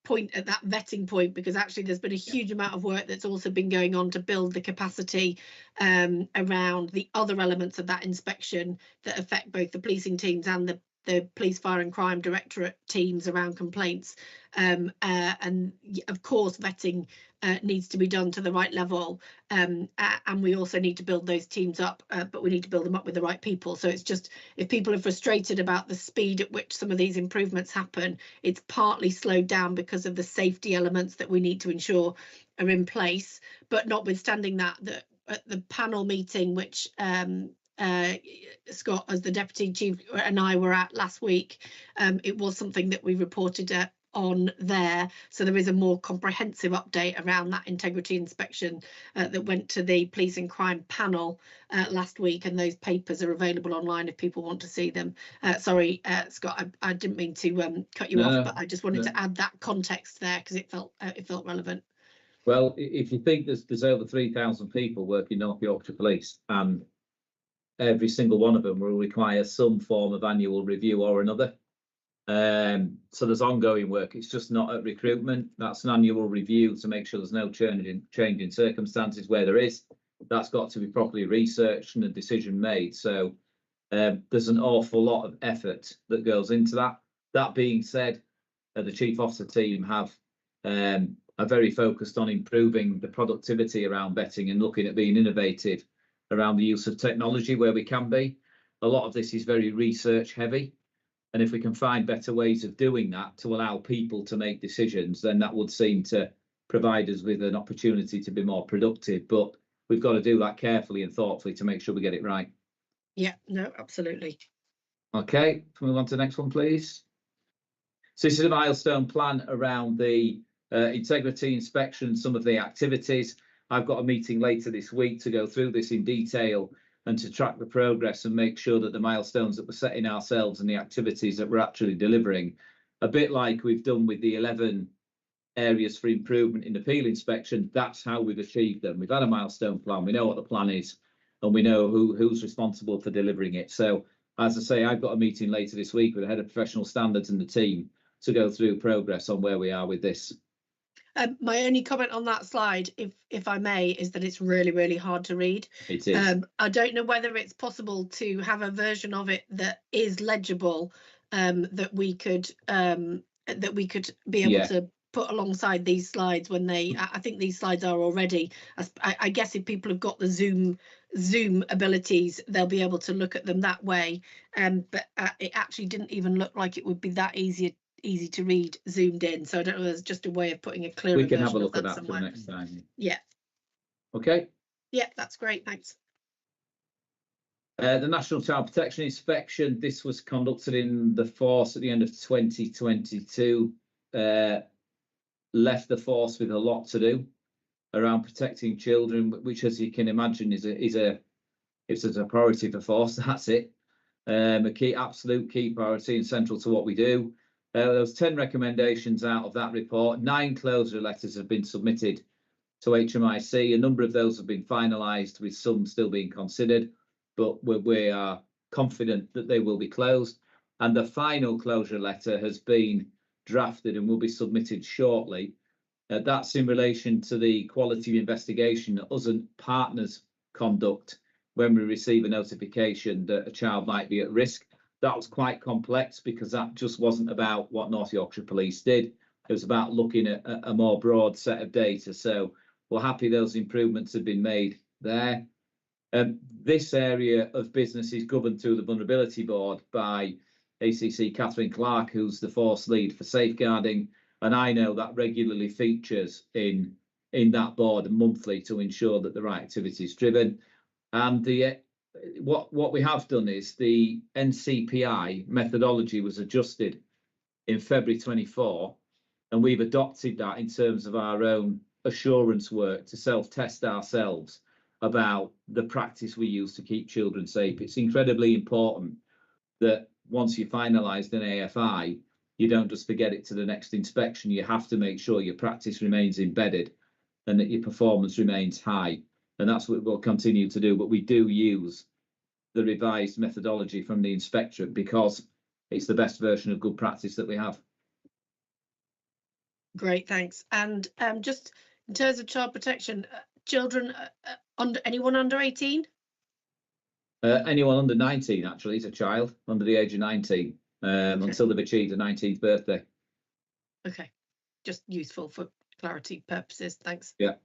point at that vetting point, because actually there's been a huge amount of work that's also been going on to build the capacity around the other elements of that inspection that affect both the policing teams and the police fire and crime directorate teams around complaints, and of course vetting needs to be done to the right level, and we also need to build those teams up, but we need to build them up with the right people. So it's just, if people are frustrated about the speed at which some of these improvements happen, it's partly slowed down because of the safety elements that we need to ensure are in place. But notwithstanding that at the panel meeting, which Scott, as the Deputy Chief, and I were at last week, it was something that we reported on there. So there is a more comprehensive update around that integrity inspection that went to the police and crime panel last week, and those papers are available online if people want to see them. Sorry, Scott, I didn't mean to cut you off, but I just wanted to add that context there because it felt relevant. Well, if you think there's over 3,000 people working North Yorkshire Police, and every single one of them will require some form of annual review or another. So there's ongoing work. It's just not at recruitment. That's an annual review to make sure there's no change in circumstances. Where there is, that's got to be properly researched and a decision made. So there's an awful lot of effort that goes into that. That being said, the Chief Officer team are very focused on improving the productivity around vetting and looking at being innovative around the use of technology where we can be. A lot of this is very research heavy, and if we can find better ways of doing that to allow people to make decisions, then that would seem to provide us with an opportunity to be more productive. But we've got to do that carefully and thoughtfully to make sure we get it right. Yeah, no, absolutely. Okay, can we move on to the next one, please? So this is a milestone plan around the integrity inspection, some of the activities. I've got a meeting later this week to go through this in detail and to track the progress and make sure that the milestones that we're setting ourselves and the activities that we're actually delivering, a bit like we've done with the 11 areas for improvement in appeal inspection, that's how we've achieved them. We've had a milestone plan, we know what the plan is, and we know who's responsible for delivering it. So as I say, I've got a meeting later this week with the head of professional standards and the team to go through progress on where we are with this. My only comment on that slide, if I may, is that it's really, really hard to read. It is. I don't know whether it's possible to have a version of it that is legible, that we could be able to put alongside these slides when they. I think these slides are already. I guess if people have got the Zoom abilities, they'll be able to look at them that way. But it actually didn't even look like it would be that easy to read zoomed in. So I don't know. There's just a way of putting a clearer. We can have a version look of at that somewhere. for the next time. Yeah. Okay. Yeah, that's great. Thanks. The National Child Protection Inspection, this was conducted in the force at the end of 2022. Left the force with a lot to do around protecting children, which, as you can imagine, is a priority for force. That's it. Absolute key priority and central to what we do. There was 10 recommendations out of that report. 9 closure letters have been submitted to HMIC. A number of those have been finalised, with some still being considered, but we are confident that they will be closed. And the final closure letter has been drafted and will be submitted shortly. That's in relation to the quality of investigation that us and partners conduct when we receive a notification that a child might be at risk. That was quite complex because that just wasn't about what North Yorkshire Police did. It was about looking at a more broad set of data. So we're happy those improvements have been made there. This area of business is governed through the Vulnerability Board by ACC Catherine Clark, who's the force lead for safeguarding. And I know that regularly features in that board monthly to ensure that the right activity is driven. And what we have done is the NCPI methodology was adjusted in February 24, and we've adopted that in terms of our own assurance work to self-test ourselves about the practice we use to keep children safe. It's incredibly important that once you finalised an AFI, you don't just forget it to the next inspection. You have to make sure your practice remains embedded and that your performance remains high. And that's what we'll continue to do. But we do use the revised methodology from the inspectorate because it's the best version of good practice that we have. Great, thanks. And just in terms of child protection, children anyone under 18? Anyone under 19 actually is a child under the age of 19 okay. Until they've achieved a 19th birthday. Okay, just useful for clarity purposes. Thanks. Yeah.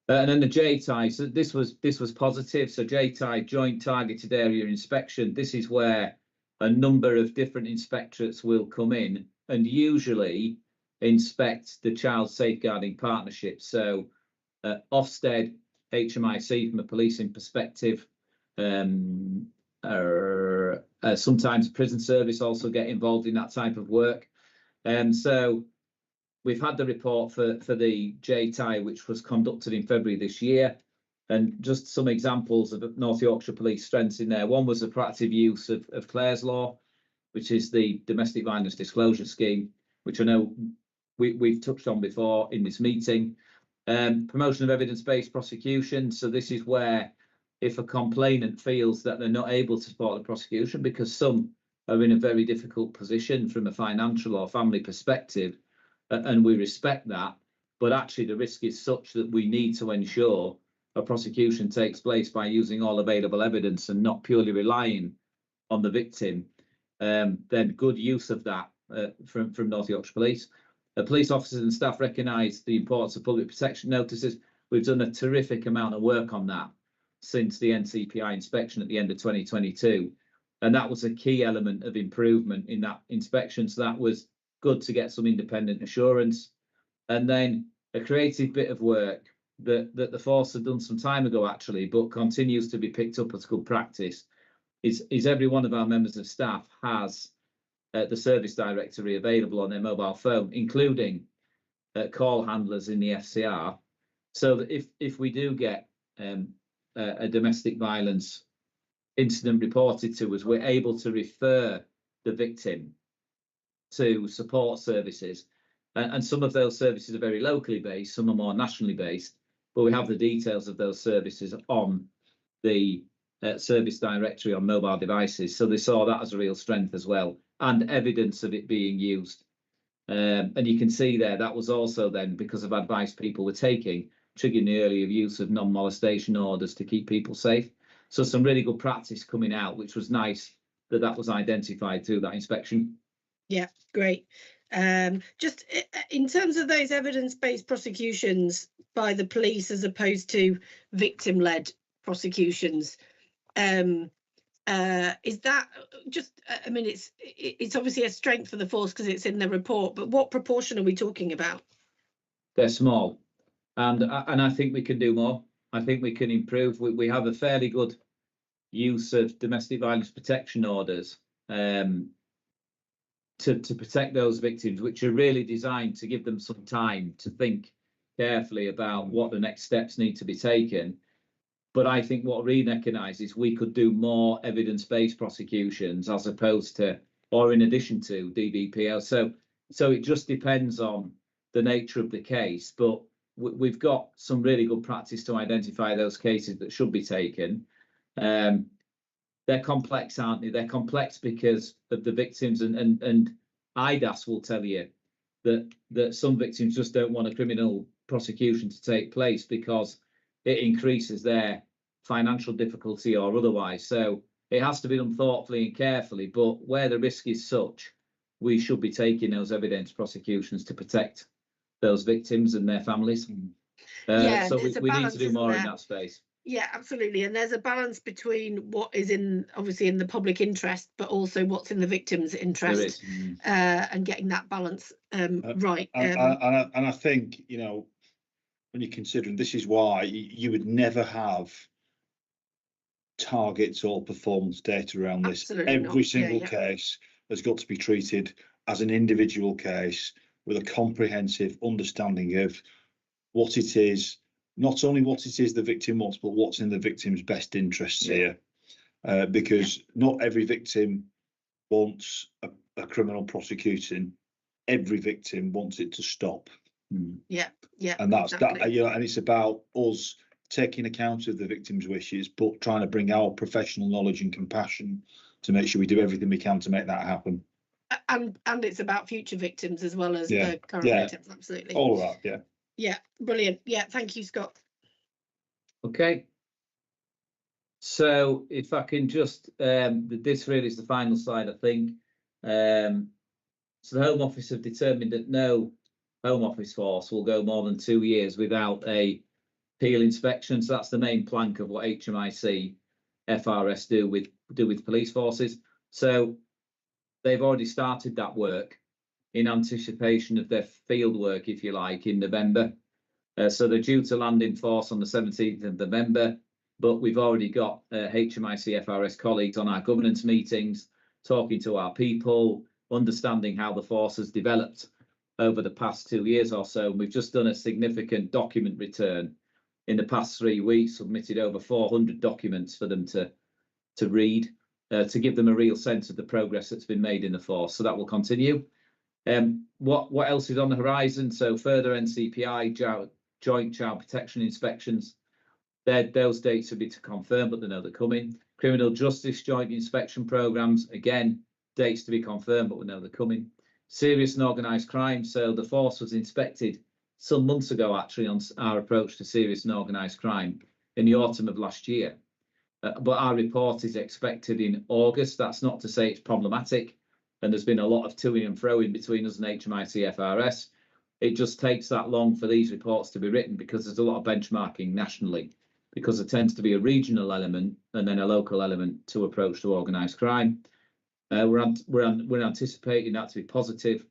And then the JTI, so this was positive. So JTI, Joint Targeted Area Inspection, this is where a number of different inspectorates will come in and usually inspect the child safeguarding partnership. So Ofsted, HMIC from a policing perspective, sometimes prison service also get involved in that type of work. So we've had the report for the JTI, which was conducted in February this year, and just some examples of North Yorkshire Police strengths in there. One was the proactive use of Clare's Law, which is the domestic violence disclosure scheme, which I know we've touched on before in this meeting. Promotion of evidence-based prosecution. So this is where if a complainant feels that they're not able to support the prosecution because some are in a very difficult position from a financial or family perspective, and we respect that, but actually the risk is such that we need to ensure a prosecution takes place by using all available evidence and not purely relying on the victim, then good use of that from North Yorkshire Police. Police officers and staff recognise the importance of public protection notices. We've done a terrific amount of work on that since the NCPI inspection at the end of 2022. And that was a key element of improvement in that inspection. So that was good to get some independent assurance. And then a creative bit of work that the force had done some time ago, actually, but continues to be picked up as good practice, is every one of our members of staff has the service directory available on their mobile phone, including call handlers in the FCR, so that if we do get a domestic violence incident reported to us, we're able to refer the victim to support services. And some of those services are very locally based, some are more nationally based, but we have the details of those services on the service directory on mobile devices. So they saw that as a real strength as well, and evidence of it being used. And you can see there that was also then because of advice people were taking, triggering the earlier use of non-molestation orders to keep people safe. So some really good practice coming out, which was nice that was identified through that inspection. Yeah, great. Just in terms of those evidence-based prosecutions by the police as opposed to victim-led prosecutions, is that just, I mean, it's obviously a strength for the force because it's in the report, but what proportion are we talking about? They're small, and I think we can do more. I think we can improve. We have a fairly good use of domestic violence protection orders to protect those victims, which are really designed to give them some time to think carefully about what the next steps need to be taken. But I think what we recognise is we could do more evidence-based prosecutions as opposed to, or in addition to, DVPO. So it just depends on the nature of the case. But we've got some really good practice to identify those cases that should be taken. They're complex, aren't they? They're complex because of the victims, and IDAS will tell you that some victims just don't want a criminal prosecution to take place because it increases their financial difficulty or otherwise. So it has to be done thoughtfully and carefully, but where the risk is such, we should be taking those evidence prosecutions to protect those victims and their families. Yeah, so we need balance, to do more in that space. Yeah, absolutely. And there's a balance between what is obviously in the public interest, but also what's in the victim's interest, and getting that balance right. And I think, you know, when you're considering, this is why you would never have targets or performance data around this. Absolutely Every not. single case has got to be treated as an individual case with a comprehensive understanding of what it is, not only what it is the victim wants, but what's in the victim's best interests here. Because not every victim wants a criminal prosecuting. Every victim wants it to stop. Yeah, and that's exactly. that, you know, and it's about us taking account of the victim's wishes, but trying to bring our professional knowledge and compassion to make sure we do everything we can to make that happen. And it's about future victims as well as the current victims. Absolutely. All right. Yeah, brilliant. Yeah, thank you, Scott. Okay. So if I can just, this really is the final slide, I think. So the Home Office have determined that no Home Office force will go more than 2 years without a peel inspection. So that's the main plank of what HMIC FRS do with police forces. So they've already started that work in anticipation of their field work, if you like, in November. So they're due to land in force on the 17th of November, but we've already got HMIC FRS colleagues on our governance meetings, talking to our people, understanding how the force has developed over the past 2 years or so. And we've just done a significant document return in the past 3 weeks, submitted over 400 documents for them to read, to give them a real sense of the progress that's been made in the force. So that will continue. What else is on the horizon? So further NCPI joint child protection inspections. Those dates will be to confirm, but they know they're coming. Criminal justice joint inspection programs, again, dates to be confirmed, but we know they're coming. Serious and organised crime. So the force was inspected some months ago, actually, on our approach to serious and organised crime in the autumn of last year. But our report is expected in August. That's not to say it's problematic. And there's been a lot of toing and froing between us and HMIC FRS. It just takes that long for these reports to be written because there's a lot of benchmarking nationally, because there tends to be a regional element and then a local element to approach to organised crime. We're anticipating that to be positive.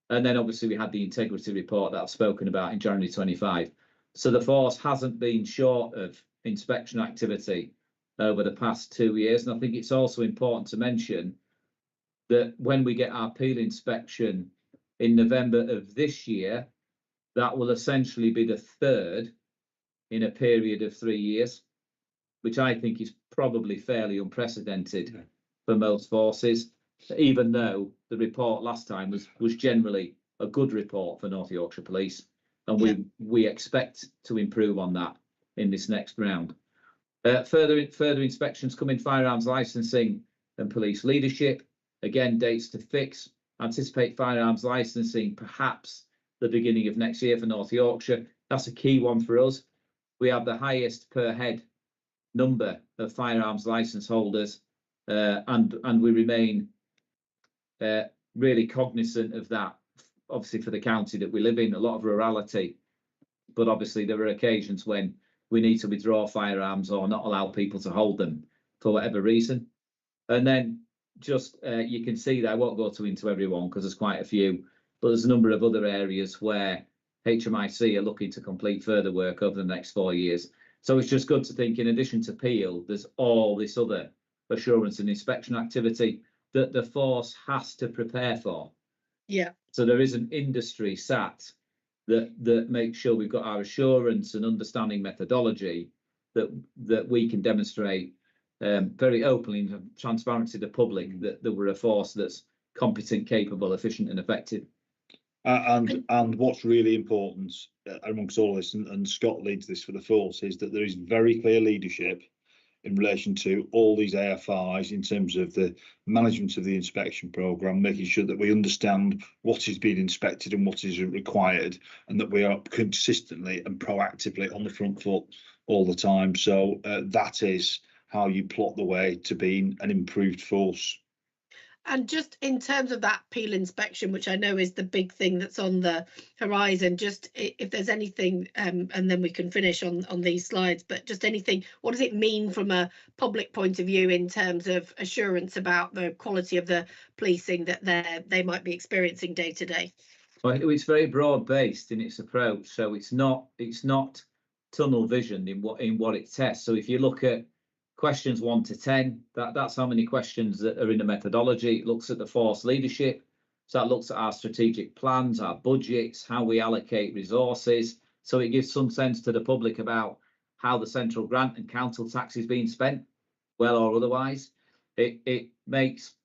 And then obviously we had the integrity report that I've spoken about in January 25. So the force hasn't been short of inspection activity over the past 2 years. And I think it's also important to mention that when we get our peel inspection in November of this year, that will essentially be the third in a period of 3 years, which I think is probably fairly unprecedented for most forces, even though the report last time was generally a good report for North Yorkshire Police, and we expect to improve on that in this next round. Further inspections come in firearms licensing and police leadership. Again, dates to fix. anticipate firearms licensing perhaps the beginning of next year for North Yorkshire. That's a key one for us. We have the highest per head number of firearms license holders, and we remain really cognizant of that. Obviously, for the county that we live in, a lot of rurality, but obviously there are occasions when we need to withdraw firearms or not allow people to hold them for whatever reason. And then just you can see that I won't go into everyone because there's quite a few, but there's a number of other areas where HMIC are looking to complete further work over the next 4 years. So it's just good to think, in addition to Peel, there's all this other assurance and inspection activity that the force has to prepare for. Yeah. So there is an industry sat that makes sure we've got our assurance and understanding methodology that we can demonstrate very openly and transparent to the public that we're a force that's competent, capable, efficient, and effective. And what's really important amongst all this, and Scott leads this for the force, is that there is very clear leadership in relation to all these AFIs in terms of the management of the inspection programme, making sure that we understand what is being inspected and what is required, and that we are consistently and proactively on the front foot all the time. So that is how you plot the way to being an improved force. And just in terms of that Peel inspection, which I know is the big thing that's on the horizon, just if there's anything, and then we can finish on these slides, but just anything, what does it mean from a public point of view in terms of assurance about the quality of the policing that they might be experiencing day to day? Well, it's very broad based in its approach, so it's not tunnel vision in what it tests. So if you look at questions 1 to 10, that's how many questions that are in the methodology. It looks at the force leadership, so it looks at our strategic plans, our budgets, how we allocate resources. So it gives some sense to the public about how the central grant and council tax is being spent, well or otherwise. It makes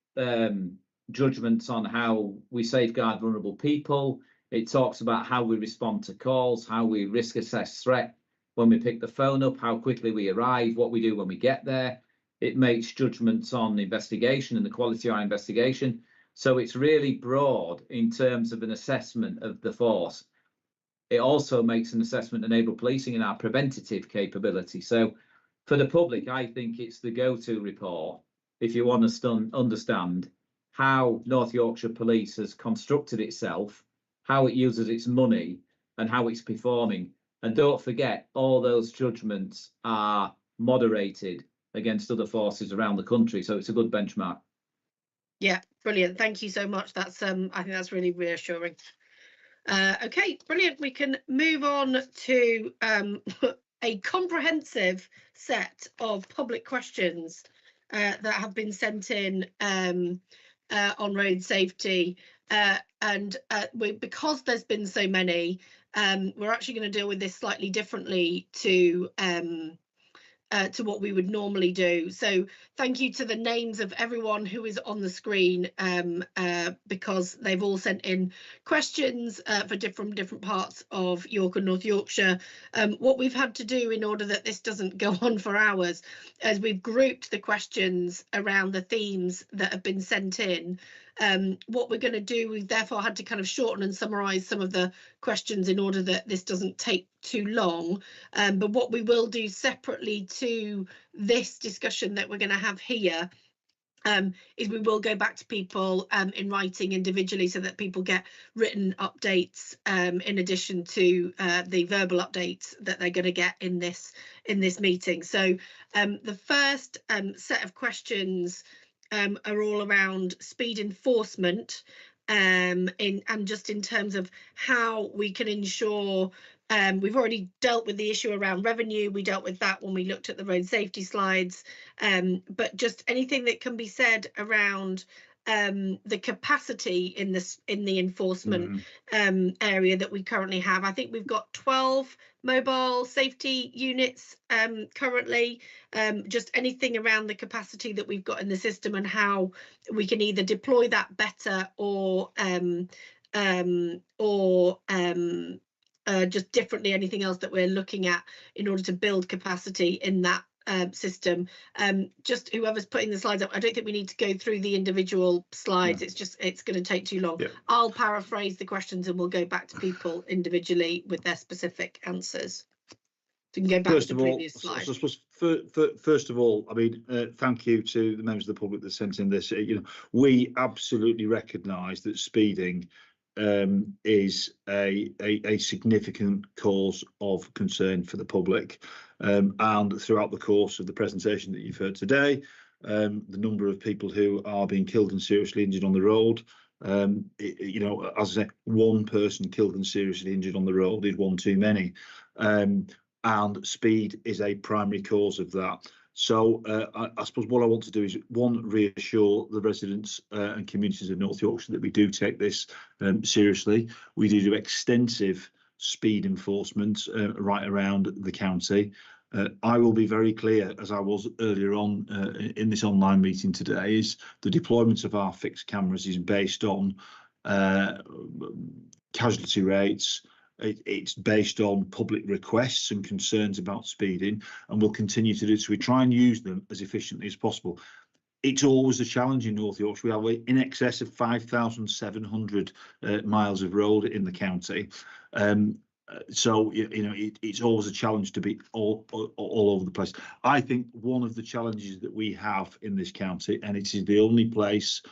judgments on how we safeguard vulnerable people. It talks about how we respond to calls, how we risk assess threat when we pick the phone up, how quickly we arrive, what we do when we get there. It makes judgments on the investigation and the quality of our investigation. So it's really broad in terms of an assessment of the force. It also makes an assessment of neighbourhood policing and our preventative capability. So for the public, I think it's the go-to report if you want to understand how North Yorkshire Police has constructed itself, how it uses its money, and how it's performing. And don't forget, all those judgments are moderated against other forces around the country. So it's a good benchmark. Yeah, brilliant. Thank you so much. That's I think that's really reassuring. Okay, brilliant. We can move on to a comprehensive set of public questions that have been sent in on road safety. Because there's been so many, we're actually going to deal with this slightly differently to what we would normally do. So thank you to the names of everyone who is on the screen, because they've all sent in questions for different parts of York and North Yorkshire. What we've had to do in order that this doesn't go on for hours is we've grouped the questions around the themes that have been sent in. What we're going to do, we've therefore had to kind of shorten and summarise some of the questions in order that this doesn't take too long. But what we will do separately to this discussion that we're going to have here is we will go back to people in writing individually so that people get written updates in addition to the verbal updates that they're going to get in this meeting. So the first set of questions are all around speed enforcement, and just in terms of how we can ensure. We've already dealt with the issue around revenue. We dealt with that when we looked at the road safety slides, but just anything that can be said around the capacity in the enforcement area that we currently have. I think we've got 12 mobile safety units currently. Just anything around the capacity that we've got in the system and how we can either deploy that better or just differently, anything else that we're looking at in order to build capacity in that system. Just whoever's putting the slides up, I don't think we need to go through the individual slides. No. It's going to take too long. Yeah. I'll paraphrase the questions and we'll go back to people individually with their specific answers. So you can go back to the previous slide. So I suppose first of all, I mean, thank you to the members of the public that sent in this. We absolutely recognise that speeding is a significant cause of concern for the public, and throughout the course of the presentation that you've heard today, the number of people who are being killed and seriously injured on the road. As I say, one person killed and seriously injured on the road is one too many. And speed is a primary cause of that. So I suppose what I want to do is, one, reassure the residents and communities of North Yorkshire that we do take this seriously. We do extensive speed enforcement right around the county. I will be very clear, as I was earlier on in this online meeting today, is the deployment of our fixed cameras is based on casualty rates. It's based on public requests and concerns about speeding, and we'll continue to do so. We try and use them as efficiently as possible. It's always a challenge in North Yorkshire. We have in excess of 5,700 miles of road in the county. So it's always a challenge to be all over the place. I think one of the challenges that we have in this county, and it is the only place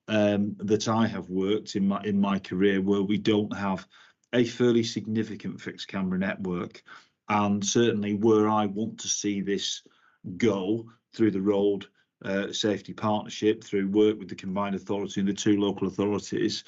that I have worked in my career where we don't have a fairly significant fixed camera network, and certainly where I want to see this go through the road safety partnership, through work with the combined authority and the two local authorities,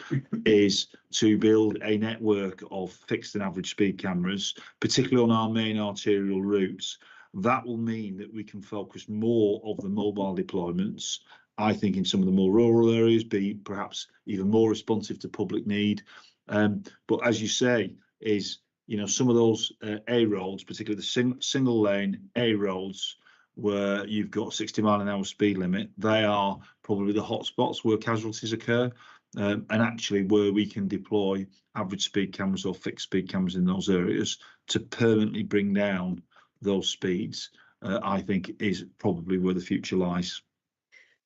is to build a network of fixed and average speed cameras, particularly on our main arterial routes. That will mean that we can focus more of the mobile deployments, I think, in some of the more rural areas, be perhaps even more responsive to public need. But as you say, is some of those A roads, particularly the single lane A roads, where you've got 60-mile-an-hour speed limit, they are probably the hot spots where casualties occur, and actually where we can deploy average speed cameras or fixed speed cameras in those areas to permanently bring down those speeds, I think is probably where the future lies.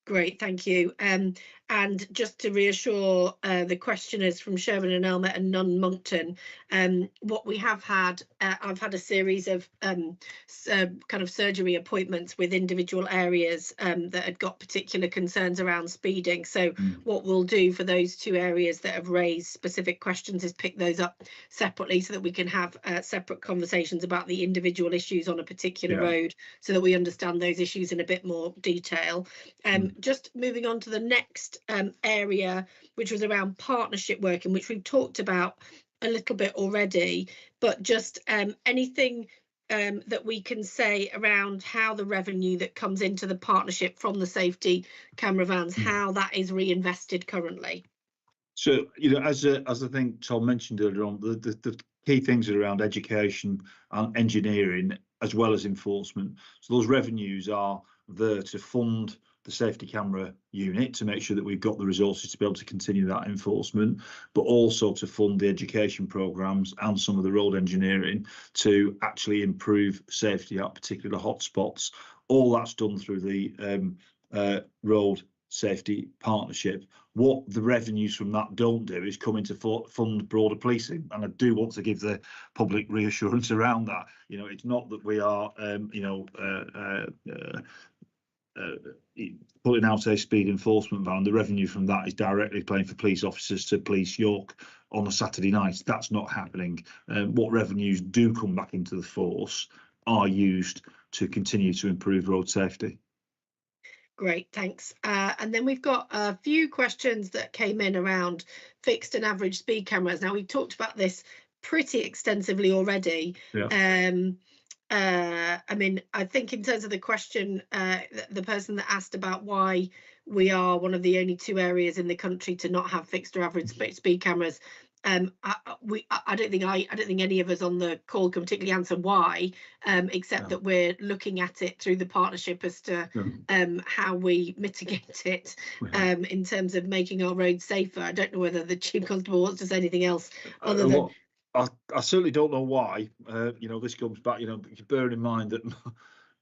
Great, thank you. And just to reassure the questioners from Sherburn and Elmet and Nunn Moncton, what we have had, I've had a series of kind of surgery appointments with individual areas that had got particular concerns around speeding. So what we'll do for those two areas that have raised specific questions is pick those up separately so that we can have separate conversations about the individual issues on a particular road, so that we understand those issues in a bit more detail. Just moving on to the next area, which was around partnership work, in which we've talked about a little bit already, but just anything that we can say around how the revenue that comes into the partnership from the safety camera vans, how that is reinvested currently. So, as I think Tom mentioned earlier on, the key things are around education and engineering as well as enforcement. So those revenues are there to fund the safety camera unit, to make sure that we've got the resources to be able to continue that enforcement, but also to fund the education programmes and some of the road engineering to actually improve safety at particular hotspots. All that's done through the road safety partnership. What the revenues from that don't do is come into fund broader policing, and I do want to give the public reassurance around that. It's not that we are putting out a speed enforcement van. The revenue from that is directly paying for police officers to police York on a Saturday night. That's not happening. What revenues do come back into the force are used to continue to improve road safety. Great, thanks. And then we've got a few questions that came in around fixed and average speed cameras. Now, we've talked about this pretty extensively already. I mean, I think in terms of the question, the person that asked about why we are one of the only two areas in the country to not have fixed or average speed cameras, I don't think any of us on the call can particularly answer why, except that we're looking at it through the partnership as to how we mitigate it in terms of making our roads safer. I don't know whether the Chief Constable wants to say anything else other than. I certainly don't know why. This comes back, bearing in mind that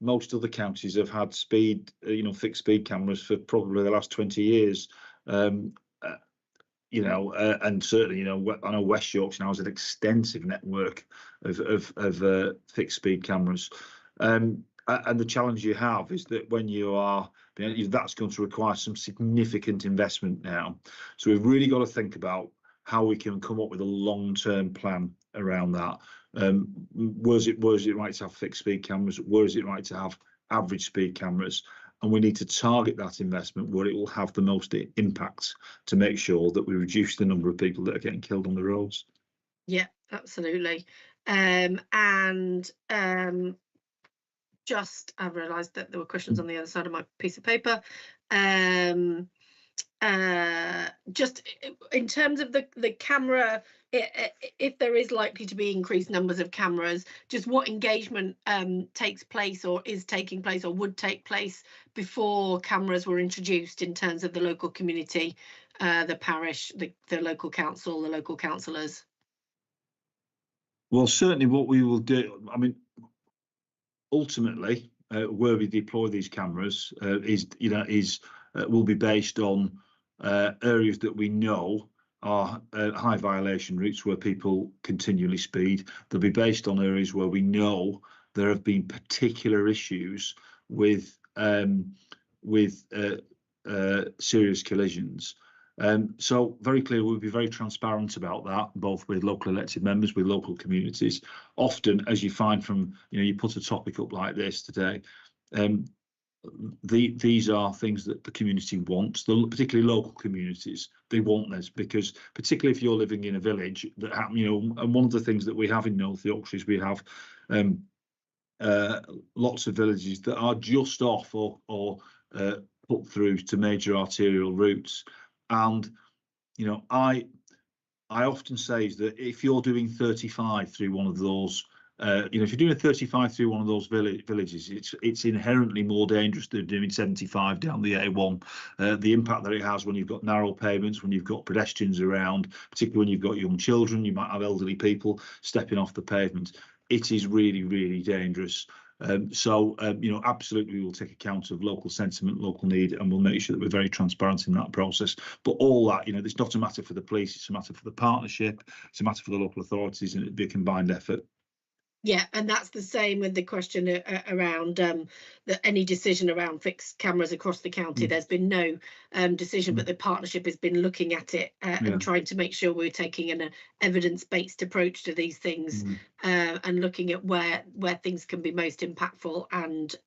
most other counties have had speed, fixed speed cameras for probably the last 20 years. And certainly, I know West Yorkshire now has an extensive network of fixed speed cameras. And the challenge you have is that when you are, that's going to require some significant investment now. So we've really got to think about how we can come up with a long-term plan around that. Was it right to have fixed speed cameras? Was it right to have average speed cameras? And we need to target that investment where it will have the most impact to make sure that we reduce the number of people that are getting killed on the roads. Yeah, absolutely. Just I realised that there were questions on the other side of my piece of paper. Just in terms of the camera, if there is likely to be increased numbers of cameras, just what engagement takes place or is taking place or would take place before cameras were introduced in terms of the local community, the parish, the local council, the local councillors? Well, certainly what we will do, ultimately, where we deploy these cameras will be based on areas that we know are high violation routes where people continually speed. They'll be based on areas where we know there have been particular issues with serious collisions. So very clear, we'll be very transparent about that, both with local elected members, with local communities. Often, as you find from, you put a topic up like this today, these are things that the community wants, particularly local communities. They want this because, particularly if you're living in a village, and one of the things that we have in North Yorkshire is we have lots of villages that are just off or put through to major arterial routes. And I often say is that if you're doing 35 through one of those, if you're doing a 35 through one of those villages, it's inherently more dangerous than doing 75 down the A1. The impact that it has when you've got narrow pavements, when you've got pedestrians around, particularly when you've got young children, you might have elderly people stepping off the pavement. It is really, really dangerous. Absolutely, we will take account of local sentiment, local need, and we'll make sure that we're very transparent in that process. But all that, it's not a matter for the police, it's a matter for the partnership, it's a matter for the local authorities, and it'd be a combined effort. Yeah, and that's the same with the question around any decision around fixed cameras across the county. There's been no decision, but the partnership has been looking at it and trying to make sure we're taking an evidence-based approach to these things and looking at where things can be most impactful and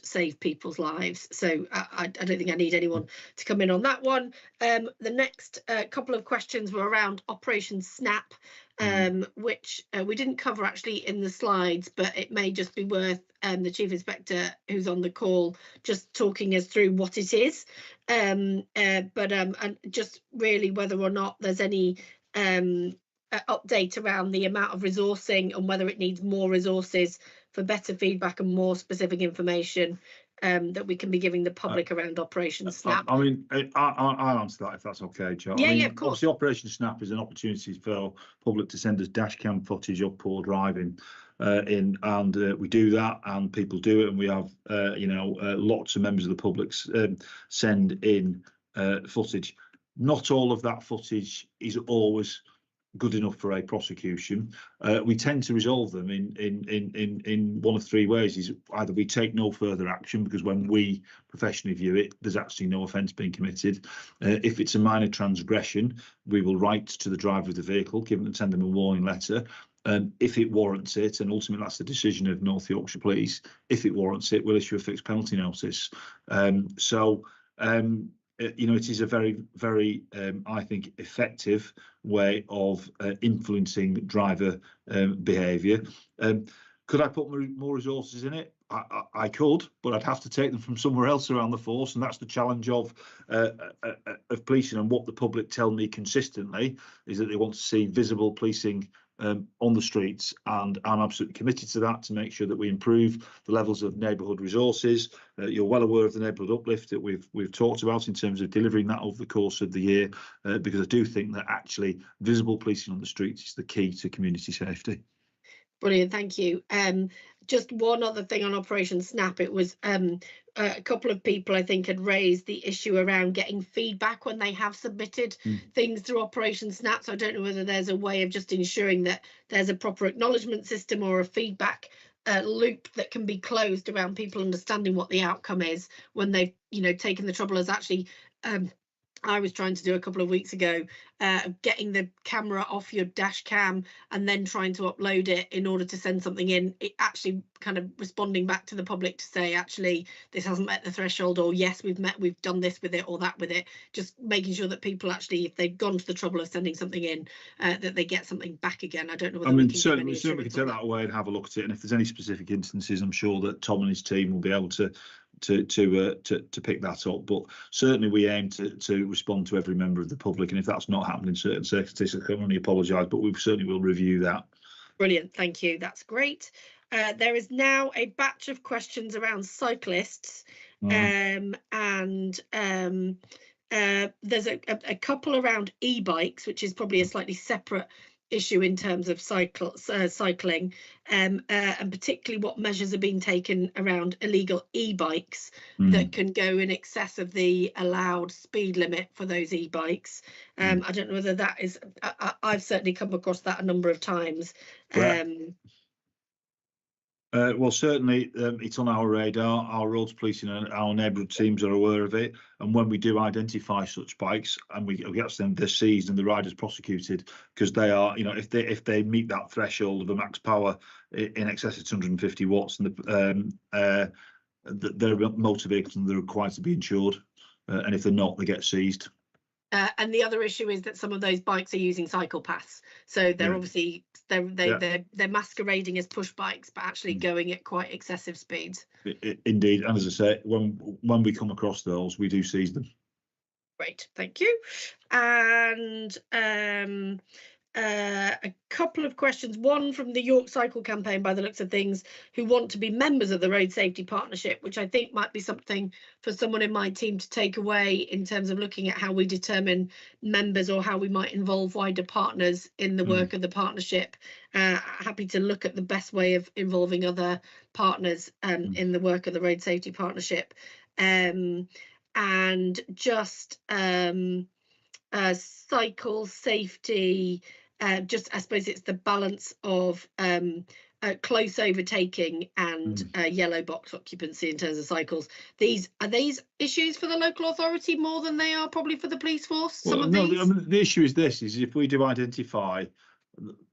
save people's lives. So I don't think I need anyone to come in on that one. The next couple of questions were around Operation Snap, which we didn't cover actually in the slides, but it may just be worth the Chief Inspector who's on the call just talking us through what it is, and just really whether or not there's any update around the amount of resourcing and whether it needs more resources for better feedback and more specific information that we can be giving the public around Operation Snap. I'll answer that if that's okay, Charles. Yeah, of course. Obviously, Operation Snap is an opportunity for public to send us dash cam footage of poor driving and we do that, and people do it, and we have lots of members of the public send in footage. Not all of that footage is always good enough for a prosecution. We tend to resolve them in one of three ways. Is either we take no further action because when we professionally view it, there's actually no offence being committed. If it's a minor transgression, we will write to the driver of the vehicle, send them a warning letter. If it warrants it, and ultimately that's the decision of North Yorkshire Police, if it warrants it, we'll issue a fixed penalty notice. It is a very, very, I think, effective way of influencing driver behaviour. Could I put more resources in it? I could, but I'd have to take them from somewhere else around the force, and that's the challenge of policing. And what the public tell me consistently is that they want to see visible policing on the streets, and I'm absolutely committed to that, to make sure that we improve the levels of neighbourhood resources. You're well aware of the neighbourhood uplift that we've talked about in terms of delivering that over the course of the year, because I do think that actually visible policing on the streets is the key to community safety. Brilliant, thank you. Just one other thing on Operation Snap. It was a couple of people, I think, had raised the issue around getting feedback when they have submitted things through Operation Snap. So I don't know whether there's a way of just ensuring that there's a proper acknowledgement system or a feedback loop that can be closed around people understanding what the outcome is when they've, you know, taken the trouble as actually I was trying to do a couple of weeks ago, getting the camera off your dash cam and then trying to upload it in order to send something in. It actually kind of responding back to the public to say, actually, this hasn't met the threshold, or yes, we've done this with it or that with it. Just making sure that people actually, if they've gone to the trouble of sending something in, that they get something back again. I don't know whether we can certainly we can take that away and have a look at it. And if there's any specific instances, I'm sure that Tom and his team will be able to pick that up, but certainly we aim to respond to every member of the public, and if that's not happening in certain circumstances, I can only apologise, but we certainly will review that. Brilliant, thank you, that's great. There is now a batch of questions around cyclists, and there's a couple around e-bikes, which is probably a slightly separate issue in terms of cycling, and particularly what measures are being taken around illegal e-bikes that can go in excess of the allowed speed limit for those e-bikes. I don't know whether that is, I've certainly come across that a number of times. Well, certainly it's on our radar. Our roads policing and our neighbourhood teams are aware of it, and when we do identify such bikes and we get them, they're seized and the riders prosecuted, because they are, you know, if they meet that threshold of a max power in excess of 250 watts, and they're motor vehicles and they're required to be insured, and if they're not, they get seized. And the other issue is that some of those bikes are using cycle paths, so they're obviously they're masquerading as push bikes, but actually going at quite excessive speeds. Indeed, and as I say, when we come across those, we do seize them. Great, thank you. And a couple of questions, one from the York Cycle Campaign, by the looks of things, who want to be members of the Road Safety Partnership, which I think might be something for someone in my team to take away in terms of looking at how we determine members or how we might involve wider partners in the work of the partnership. Happy to look at the best way of involving other partners in the work of the Road Safety Partnership. And just cycle safety, just I suppose it's the balance of close overtaking and yellow box occupancy in terms of cycles. Are these issues for the local authority more than they are probably for the police force? Well, no, the issue is this: is if we do identify,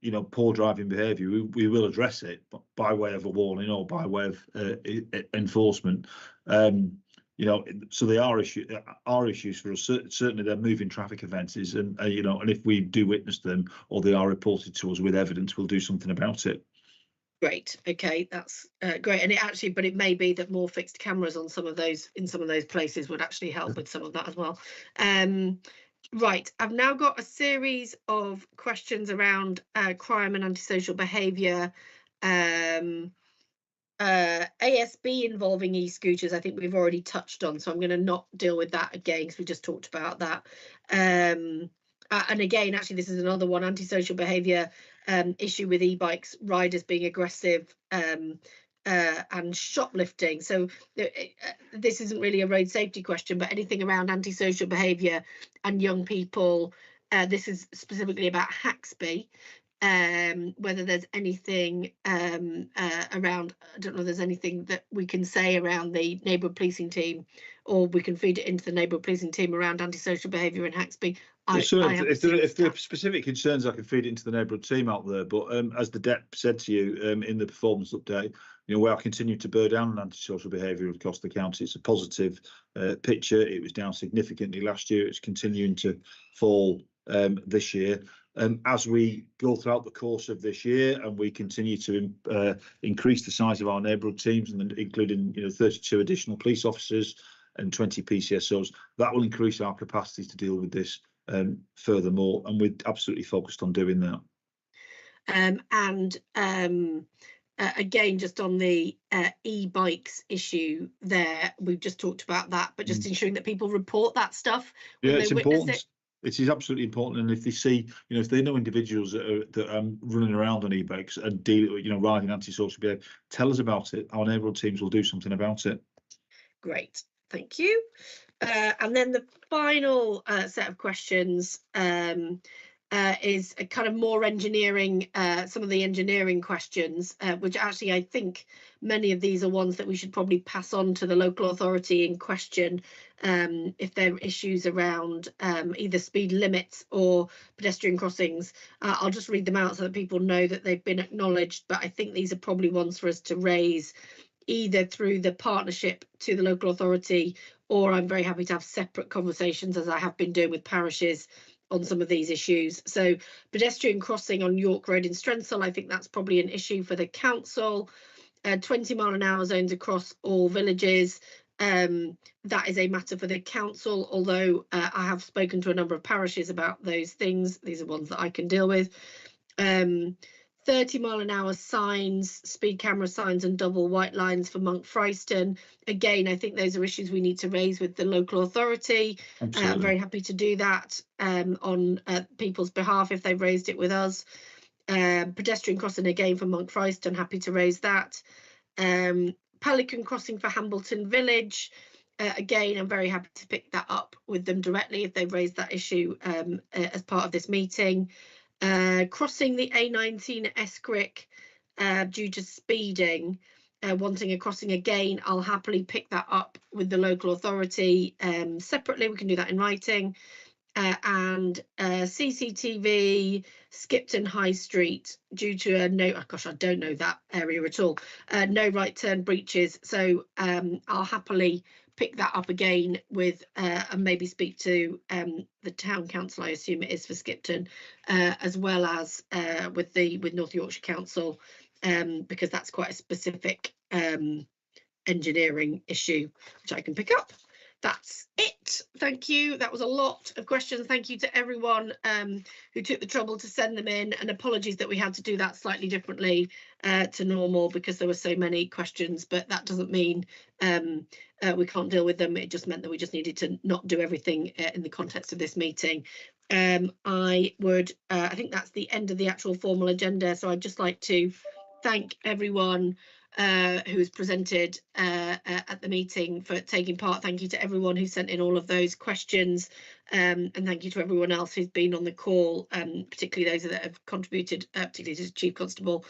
you know, poor driving behaviour, we will address it by way of a warning or by way of enforcement. You know, so they are issues for us. Certainly, they're moving traffic offences, and you know, and if we do witness them or they are reported to us with evidence, we'll do something about it. Great. Okay, that's great. And but it may be that more fixed cameras on some of those places would actually help with some of that as well. Right, I've now got a series of questions around crime and antisocial behaviour. ASB involving e-scooters, I think we've already touched on, so I'm going to not deal with that again because we just talked about that. And again, actually, this is another one, antisocial behaviour issue with e-bikes, riders being aggressive and shoplifting. So this isn't really a road safety question, but anything around antisocial behaviour and young people. This is specifically about Haxby. Whether there's anything around, I don't know if there's anything that we can say around the neighbourhood policing team, or we can feed it into the neighbourhood policing team around antisocial behaviour in Haxby. If there are specific concerns, I can feed it into the neighbourhood team out there. But as the DEP said to you in the performance update, you know, we are continuing to bear down on antisocial behaviour across the county. It's a positive picture. It was down significantly last year. It's continuing to fall this year. As we go throughout the course of this year, and we continue to increase the size of our neighbourhood teams, and including, you know, 32 additional police officers and 20 PCSOs, that will increase our capacity to deal with this furthermore, and we're absolutely focused on doing that. Again, just on the e-bikes issue there, we've just talked about that, but just ensuring that people report that stuff. Yeah, it's important. it is absolutely important. And if they see, if they know individuals that are running around on e-bikes and riding antisocial behaviour, tell us about it. Our neighbourhood teams will do something about it. Great, thank you. And then the final set of questions is a kind of more engineering, some of the engineering questions, which actually I think many of these are ones that we should probably pass on to the local authority in question if there are issues around either speed limits or pedestrian crossings. I'll just read them out so that people know that they've been acknowledged, but I think these are probably ones for us to raise either through the partnership to the local authority, or I'm very happy to have separate conversations, as I have been doing with parishes, on some of these issues. So pedestrian crossing on York Road in Strensall, I think that's probably an issue for the council. 20-mile-an-hour zones across all villages, that is a matter for the council, although I have spoken to a number of parishes about those things. These are ones that I can deal with. 30-mile-an-hour signs, speed camera signs and double white lines for Monk Fryston. Again, I think those are issues we need to raise with the local authority. I'm very happy to do that on people's behalf if they've raised it with us. Pedestrian crossing again for Monk Fryston, happy to raise that. Pelican crossing for Hambleton Village. Again, I'm very happy to pick that up with them directly if they've raised that issue as part of this meeting. Crossing the A19 at Escrick due to speeding, wanting a crossing again, I'll happily pick that up with the local authority separately. We can do that in writing. And CCTV, Skipton High Street, due to a no, oh gosh, I don't know that area at all, no right turn breaches. So I'll happily pick that up again with and maybe speak to the town council, I assume it is for Skipton, as well as with North Yorkshire Council, because that's quite a specific engineering issue which I can pick up. That's it. Thank you. That was a lot of questions. Thank you to everyone who took the trouble to send them in, and apologies that we had to do that slightly differently to normal because there were so many questions, but that doesn't mean we can't deal with them. It just meant that we just needed to not do everything in the context of this meeting. I think that's the end of the actual formal agenda, so I'd just like to thank everyone who has presented at the meeting for taking part. Thank you to everyone who sent in all of those questions, and thank you to everyone else who's been on the call, particularly those that have contributed, particularly to Chief Constable.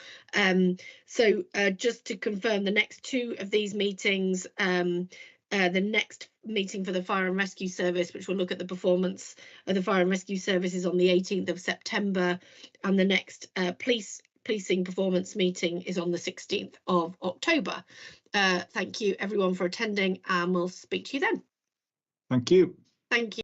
So just to confirm, the next two of these meetings, the next meeting for the Fire and Rescue Service, which will look at the performance of the Fire and Rescue Service, is on the 18th of September, and the next policing performance meeting is on the 16th of October. Thank you everyone for attending, and we'll speak to you then. Thank you. Thank you.